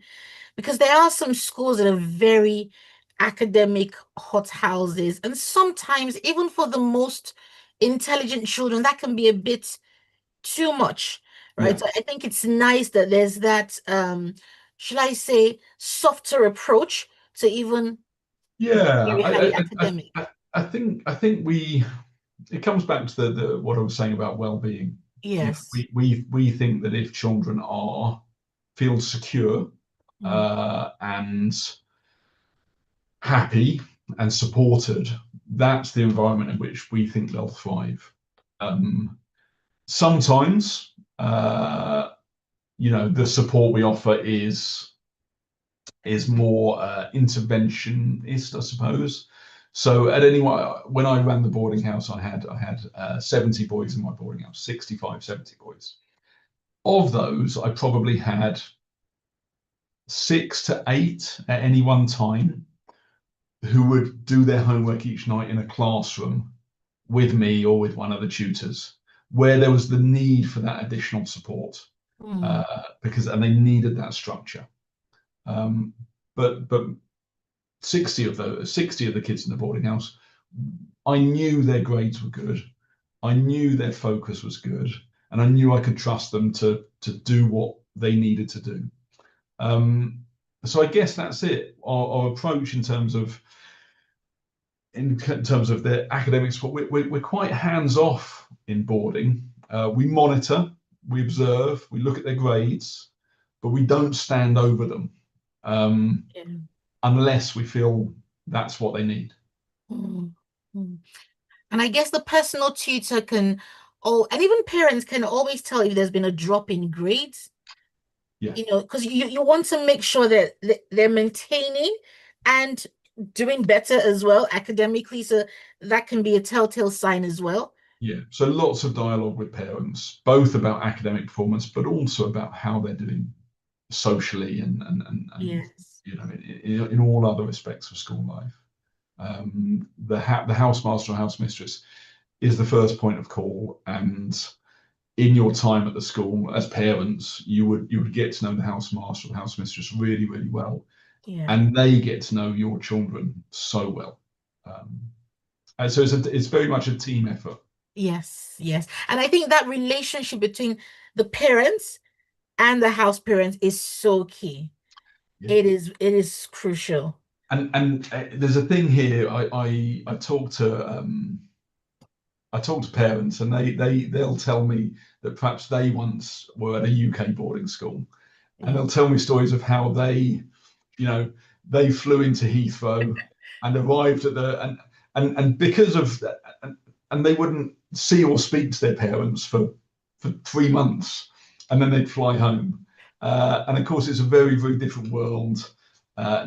because there are some schools that are very academic hothouses, and sometimes even for the most intelligent children, that can be a bit too much, right? Yeah. So I think it's nice that there's that, should I say, softer approach to even very highly academic. I think it comes back to the what I was saying about well-being. Yes. We think that if children feel secure and happy and supported, that's the environment in which we think they'll thrive. Sometimes, the support we offer is more interventionist, I suppose. So when I ran the boarding house, I had 70 boys in my boarding house, 65, 70 boys. Of those, I probably had 6 to 8 at any one time who would do their homework each night in a classroom with me or with one of the tutors, where there was the need for that additional support, and they needed that structure. But 60 of the kids in the boarding house, I knew their grades were good, I knew their focus was good, and I knew I could trust them to do what they needed to do. So I guess that's it. Our approach in terms of their academics, we're quite hands-off in boarding. We monitor, we observe, we look at their grades, but we don't stand over them unless we feel that's what they need. And I guess the personal tutor and even parents can always tell if there's been a drop in grades. Yeah. Because you want to make sure that they're maintaining and doing better as well academically. So that can be a telltale sign as well. Yeah. So lots of dialogue with parents, both about academic performance, but also about how they're doing socially and yes. In all other respects of school life. The housemaster or housemistress is the first point of call, and in your time at the school as parents, you would get to know the housemaster or housemistress really, really well, and they get to know your children so well. And so it's very much a team effort. Yes, and I think that relationship between the parents and the house parents is so key. Yeah. It is crucial. And there's a thing here. I talk to parents, and they'll tell me that perhaps they once were at a UK boarding school, and they'll tell me stories of how they flew into Heathrow and arrived at and because of that, and they wouldn't see or speak to their parents for 3 months, and then they'd fly home. And of course, it's a very, very different world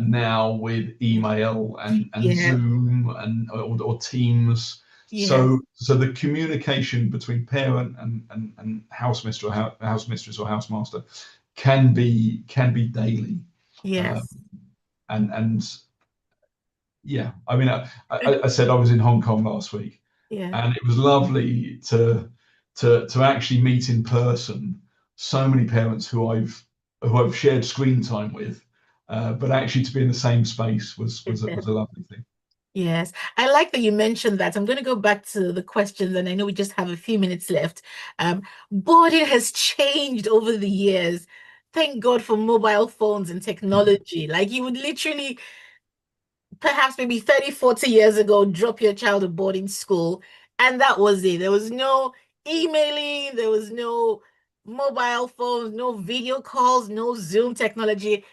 now with email and Zoom or Teams. Yeah. So the communication between parent and housemistress or housemaster can be daily. Yes. And yeah, I mean, I said I was in Hong Kong last week, and it was lovely to actually meet in person so many parents who I've shared screen time with, but actually to be in the same space was a lovely thing. Yes, I like that you mentioned that. I'm going to go back to the questions, and I know we just have a few minutes left. Boarding has changed over the years. Thank God for mobile phones and technology. Like, you would literally, perhaps maybe 30, 40 years ago, drop your child at boarding school, and that was it. There was no emailing, there was no mobile phones, no video calls, no Zoom technology.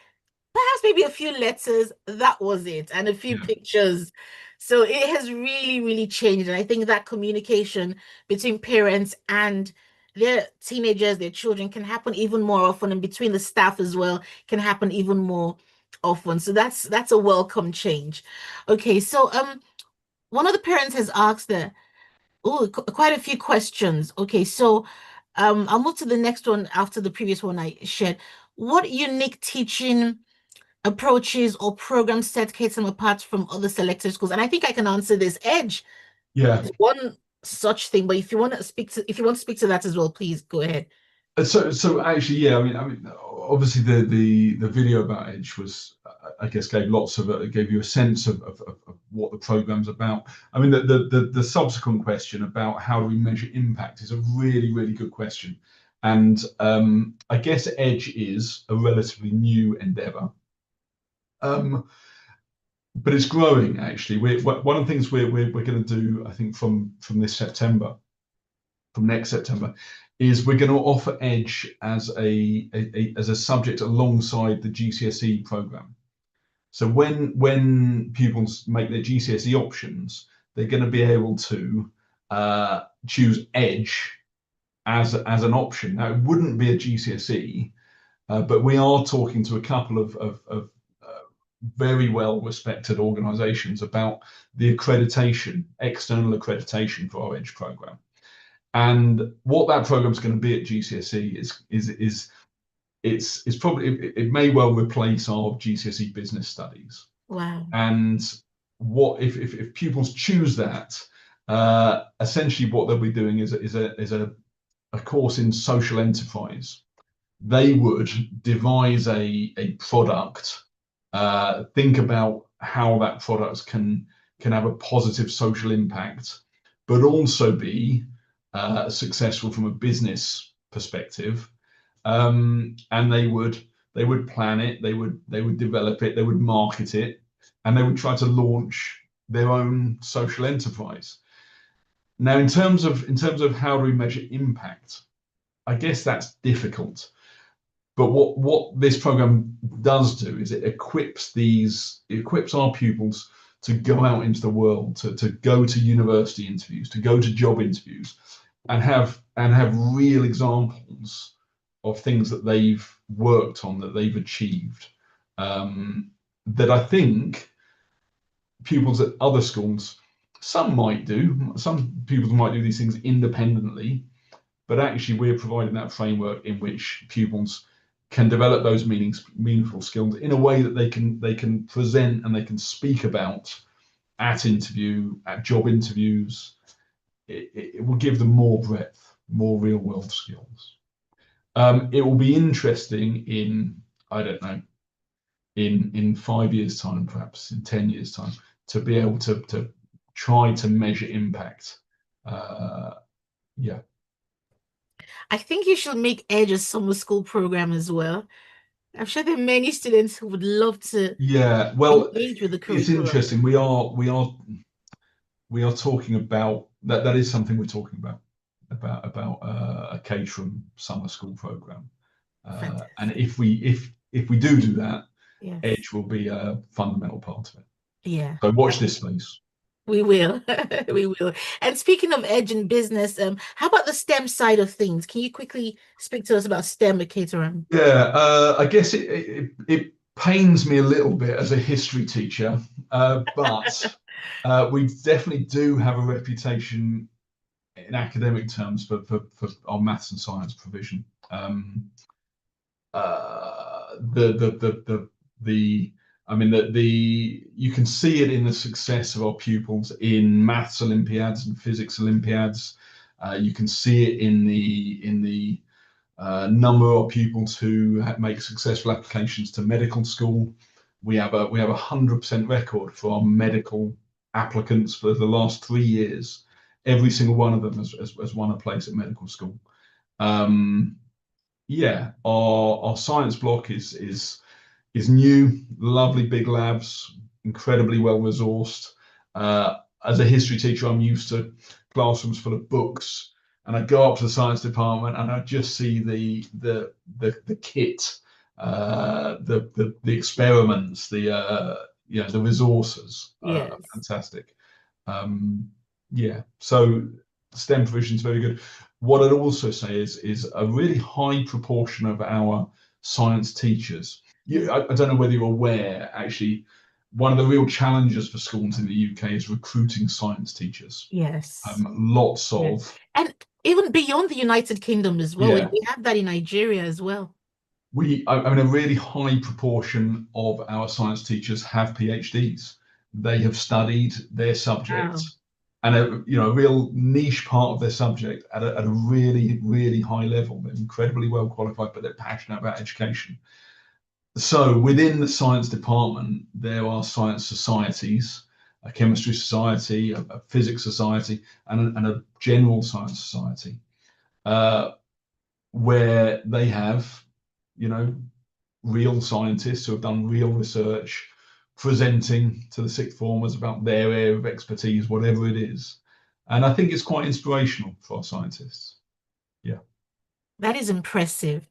Perhaps maybe a few letters, that was it, and a few pictures. So it has really, really changed. And I think that communication between parents and their teenagers, their children, can happen even more often, and between the staff as well can happen even more often. So that's a welcome change. Okay, so one of the parents has asked quite a few questions. Okay, so I'll move to the next one after the previous one I shared. What unique teaching approaches or programs set them apart from other selective schools? And I think I can answer this. Edge is one such thing, but if you want to speak to that as well, please go ahead. So actually, yeah, I mean, obviously the video about Edge was, I guess, gave you a sense of what the program's about. I mean, the subsequent question about how do we measure impact is a really, really good question. And I guess Edge is a relatively new endeavor. But it's growing, actually. One of the things we're going to do, I think, from next September, is we're going to offer Edge as a subject alongside the GCSE program. So when pupils make their GCSE options, they're going to be able to choose Edge as an option. Now, it wouldn't be a GCSE, but we are talking to a couple of very well respected organizations about the external accreditation for our Edge program. And what that program is going to be at GCSE is probably, it may well replace our GCSE business studies. Wow. And what if pupils choose that, essentially what they'll be doing is a course in social enterprise. They would devise a product, think about how that product can have a positive social impact, but also be successful from a business perspective. And they would plan it, they would develop it, they would market it, and they would try to launch their own social enterprise. Now, in terms of how do we measure impact, I guess that's difficult. But what this program does do is it equips our pupils to go out into the world, to go to university interviews, to go to job interviews, and have real examples of things that they've worked on, that they've achieved. That I think pupils at other schools, some pupils might do these things independently, but actually we're providing that framework in which pupils can develop those meaningful skills in a way that they can present and they can speak about at job interviews. It will give them more breadth, more real world skills. It will be interesting in, I don't know, in 5 years' time, perhaps in 10 years' time, to be able to try to measure impact. Yeah. I think you should make Edge a summer school program as well. I'm sure there are many students who would love to engage with the curriculum. It's interesting. We are talking about that. That is something we're talking about a Caterham summer school program. And if we do that, yes, Edge will be a fundamental part of it. Yeah. So watch this space. We will. We will. And speaking of Edge in business, how about the STEM side of things? Can you quickly speak to us about STEM at Caterham? Yeah, I guess it pains me a little bit as a history teacher, but we definitely do have a reputation in academic terms for our maths and science provision. You can see it in the success of our pupils in maths Olympiads and physics Olympiads. You can see it in the number of pupils who make successful applications to medical school. We have a 100% record for our medical applicants for the last 3 years. Every single one of them has won a place at medical school. Yeah, our science block is new, lovely big labs, incredibly well resourced. As a history teacher, I'm used to classrooms full of books and I go up to the science department and I just see the kit, the experiments, the resources Yes. are fantastic. Yeah, so STEM provision is very good. What I'd also say is a really high proportion of our science teachers. I don't know whether you're aware, actually, one of the real challenges for schools in the UK is recruiting science teachers. Yes. Lots of. And even beyond the United Kingdom as well. Yeah. We have that in Nigeria as well. I mean, a really high proportion of our science teachers have PhDs. They have studied their subject. Wow. And a real niche part of their subject at a really, really high level. They're incredibly well qualified, but they're passionate about education. So within the science department, there are science societies, a chemistry society, a physics society, and a general science society, where they have, real scientists who have done real research, presenting to the sixth formers about their area of expertise, whatever it is. And I think it's quite inspirational for our scientists. Yeah. That is impressive.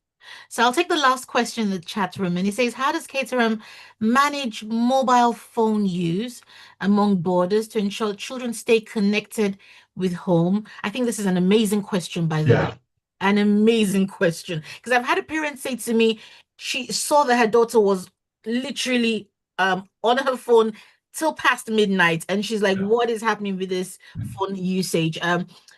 So I'll take the last question in the chat room, and he says, how does Caterham manage mobile phone use among boarders to ensure children stay connected with home? I think this is an amazing question, by the way. An amazing question. Because I've had a parent say to me, she saw that her daughter was literally on her phone till past midnight, and she's like, what is happening with this phone usage?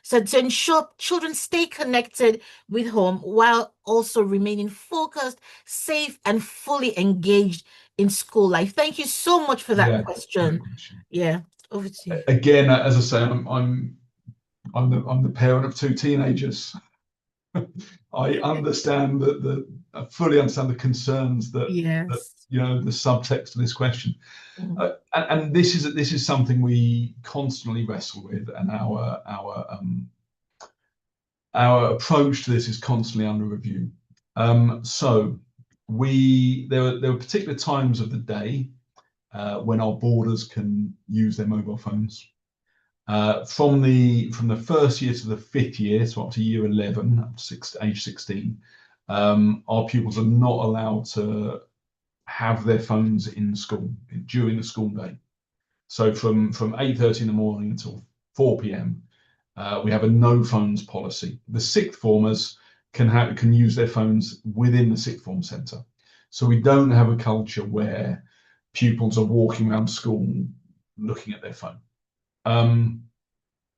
So to ensure children stay connected with home while also remaining focused, safe, and fully engaged in school life. Thank you so much for that question. Yeah, over to you. Again, as I say, I'm the parent of two teenagers. I understand I fully understand the concerns that the subtext of this question, and this is something we constantly wrestle with, and our approach to this is constantly under review. So there are particular times of the day when our boarders can use their mobile phones. From the first year to the fifth year, so up to year 11, up to age 16, our pupils are not allowed to have their phones in school during the school day. So from 8:30 in the morning until 4 p.m, we have a no phones policy. The sixth formers can use their phones within the sixth form centre. So we don't have a culture where pupils are walking around school looking at their phone.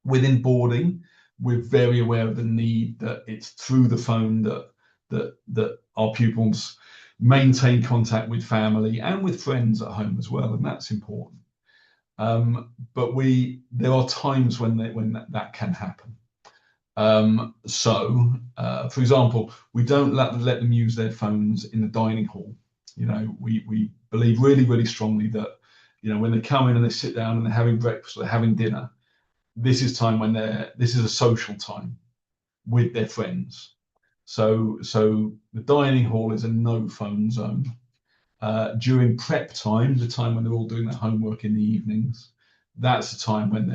Within boarding, we're very aware of the need that it's through the phone that our pupils maintain contact with family and with friends at home as well, and that's important. But there are times when that can happen. So, for example, we don't let them use their phones in the dining hall. We believe really, really strongly that when they come in and they sit down and they're having breakfast or they're having dinner, this is time when this is a social time with their friends. So the dining hall is a no phone zone. During prep time, the time when they're all doing their homework in the evenings, that's the time when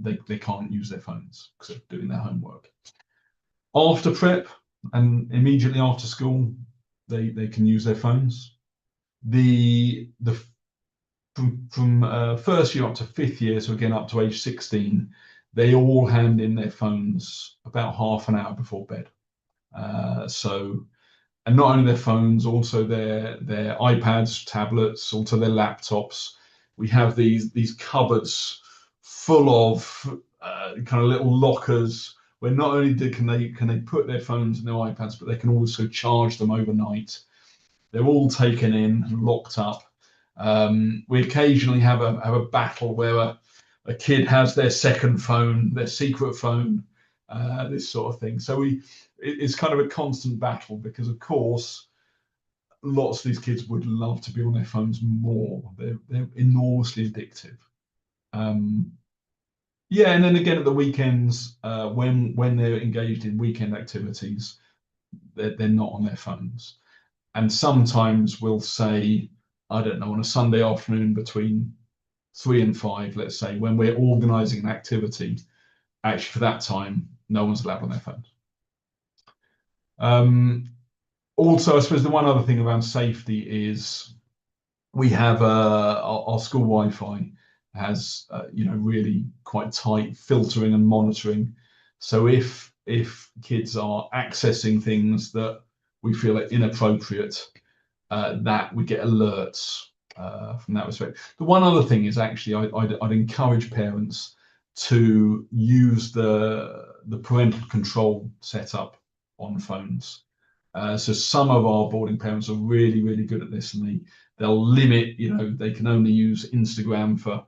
they can't use their phones because they're doing their homework. After prep and immediately after school, they can use their phones. From first year up to fifth year, so again up to age 16, they all hand in their phones about half an hour before bed. And not only their phones, also their iPads, tablets, also their laptops. We have these cupboards full of kind of little lockers where not only can they put their phones and their iPads, but they can also charge them overnight. They're all taken in and locked up. We occasionally have a battle where a kid has their second phone, their secret phone, this sort of thing. So it's kind of a constant battle because, of course, lots of these kids would love to be on their phones more. They're enormously addictive. And then again at the weekends, when they're engaged in weekend activities, they're not on their phones. And sometimes we'll say, I don't know, on a Sunday afternoon between 3 and 5, let's say, when we're organising an activity, actually for that time, No one's allowed on their phones. Also, I suppose the one other thing around safety is we have our school Wi-Fi has really quite tight filtering and monitoring. So if kids are accessing things that we feel are inappropriate, that we get alerts from that respect. The one other thing is actually I'd encourage parents to use the parental control setup on phones. So some of our boarding parents are really, really good at this, and they'll limit, they can only use Instagram for,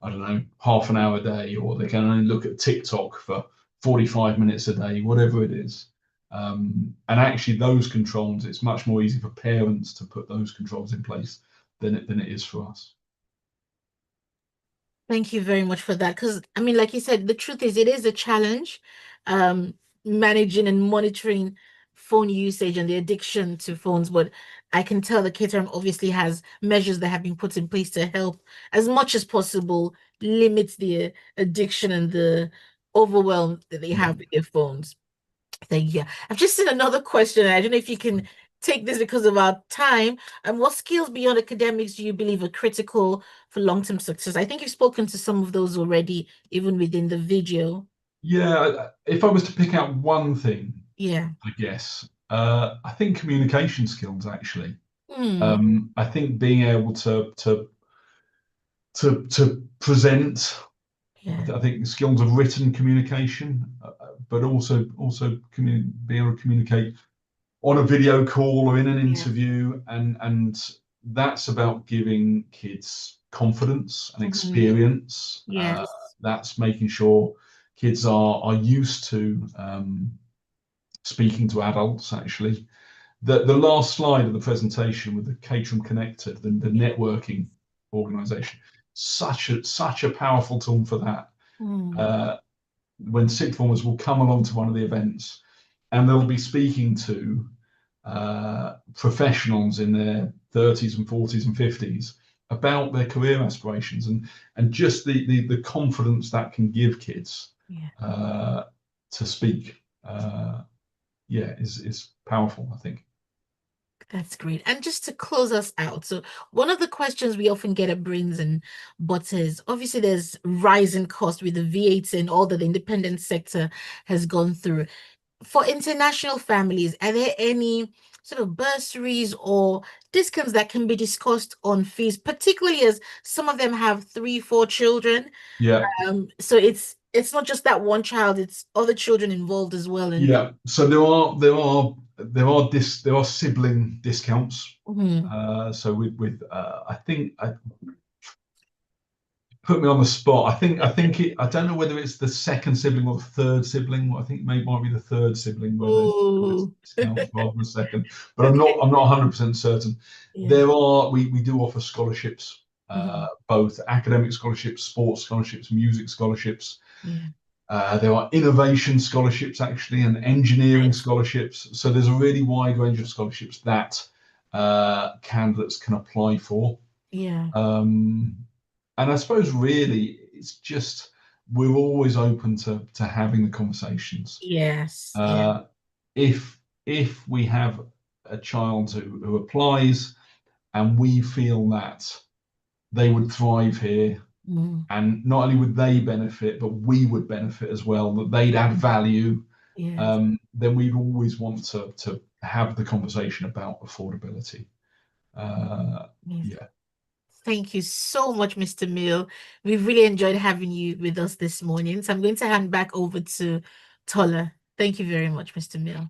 I don't know, half an hour a day, or they can only look at TikTok for 45 minutes a day, whatever it is. And actually those controls, it's much more easy for parents to put those controls in place than it is for us. Thank you very much for that. Because, I mean, like you said, the truth is it is a challenge, managing and monitoring phone usage and the addiction to phones. But I can tell the Caterham obviously has measures that have been put in place to help as much as possible limit the addiction and the overwhelm that they have with their phones. Thank you. I've just seen another question. I don't know if you can take this because of our time. And what skills beyond academics do you believe are critical for long-term success? I think you've spoken to some of those already, even within the video. Yeah, if I was to pick out one thing, Yeah. I guess, I think communication skills actually. Hmm. I think being able to present. Yeah. I think skills of written communication, but also being able to communicate on a video call or in an interview, and that's about giving kids confidence and experience. Yes. That's making sure kids are used to speaking to adults. Actually, the last slide of the presentation with the Caterham Connected, the networking organization, such a powerful tool for that. When sixth formers will come along to one of the events and they'll be speaking to professionals in their 30s and 40s and 50s about their career aspirations, and just the confidence that can give kids to speak is powerful, I think. That's great. And just to close us out, so one of the questions we often get at Brains and Butters, obviously there's rising cost with the VAT and all that the independent sector has gone through. For international families, are there any sort of bursaries or discounts that can be discussed on fees, particularly as some of them have 3-4 children? Yeah. So it's not just that one child, it's other children involved as well. And yeah, so there are sibling discounts. So with I think put me on the spot. I think I don't know whether it's the second sibling or the third sibling. I think it might be the third sibling where there's discounts rather than the second. But I'm not 100% certain. There are we do offer scholarships, both academic scholarships, sports scholarships, music scholarships. There are innovation scholarships actually, and engineering scholarships. So there's a really wide range of scholarships that candidates can apply for. And I suppose really it's just we're always open to having the conversations. Yes. If we have a child who applies and we feel that they would thrive here, and not only would they benefit, but we would benefit as well, that they'd add value, then we'd always want to have the conversation about affordability. Thank you so much, Mr. Mill. We've really enjoyed having you with us this morning. So I'm going to hand back over to Tola. Thank you very much, Mr. Mill.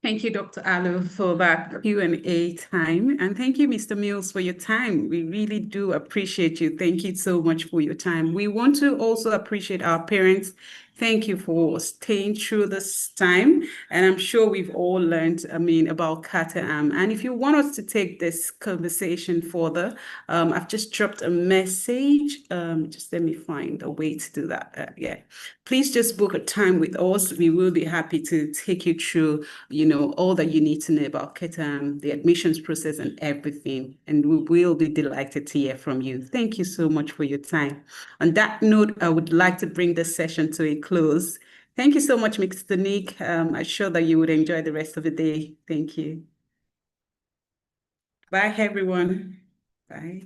Thank you, Dr. Allo, for that Q&A time. And thank you, Mr. Mills, for your time. We really do appreciate you. Thank you so much for your time. We want to also appreciate our parents. Thank you for staying through this time. And I'm sure we've all learned, about Caterham. And if you want us to take this conversation further, I've just dropped a message. Just let me find a way to do that. Please just book a time with us. We will be happy to take you through, all that you need to know about Caterham, the admissions process and everything. And we will be delighted to hear from you. Thank you so much for your time. On that note, I would like to bring this session to a close. Thank you so much, Mr. Nick. I'm sure that you would enjoy the rest of the day. Thank you. Bye, everyone. Bye.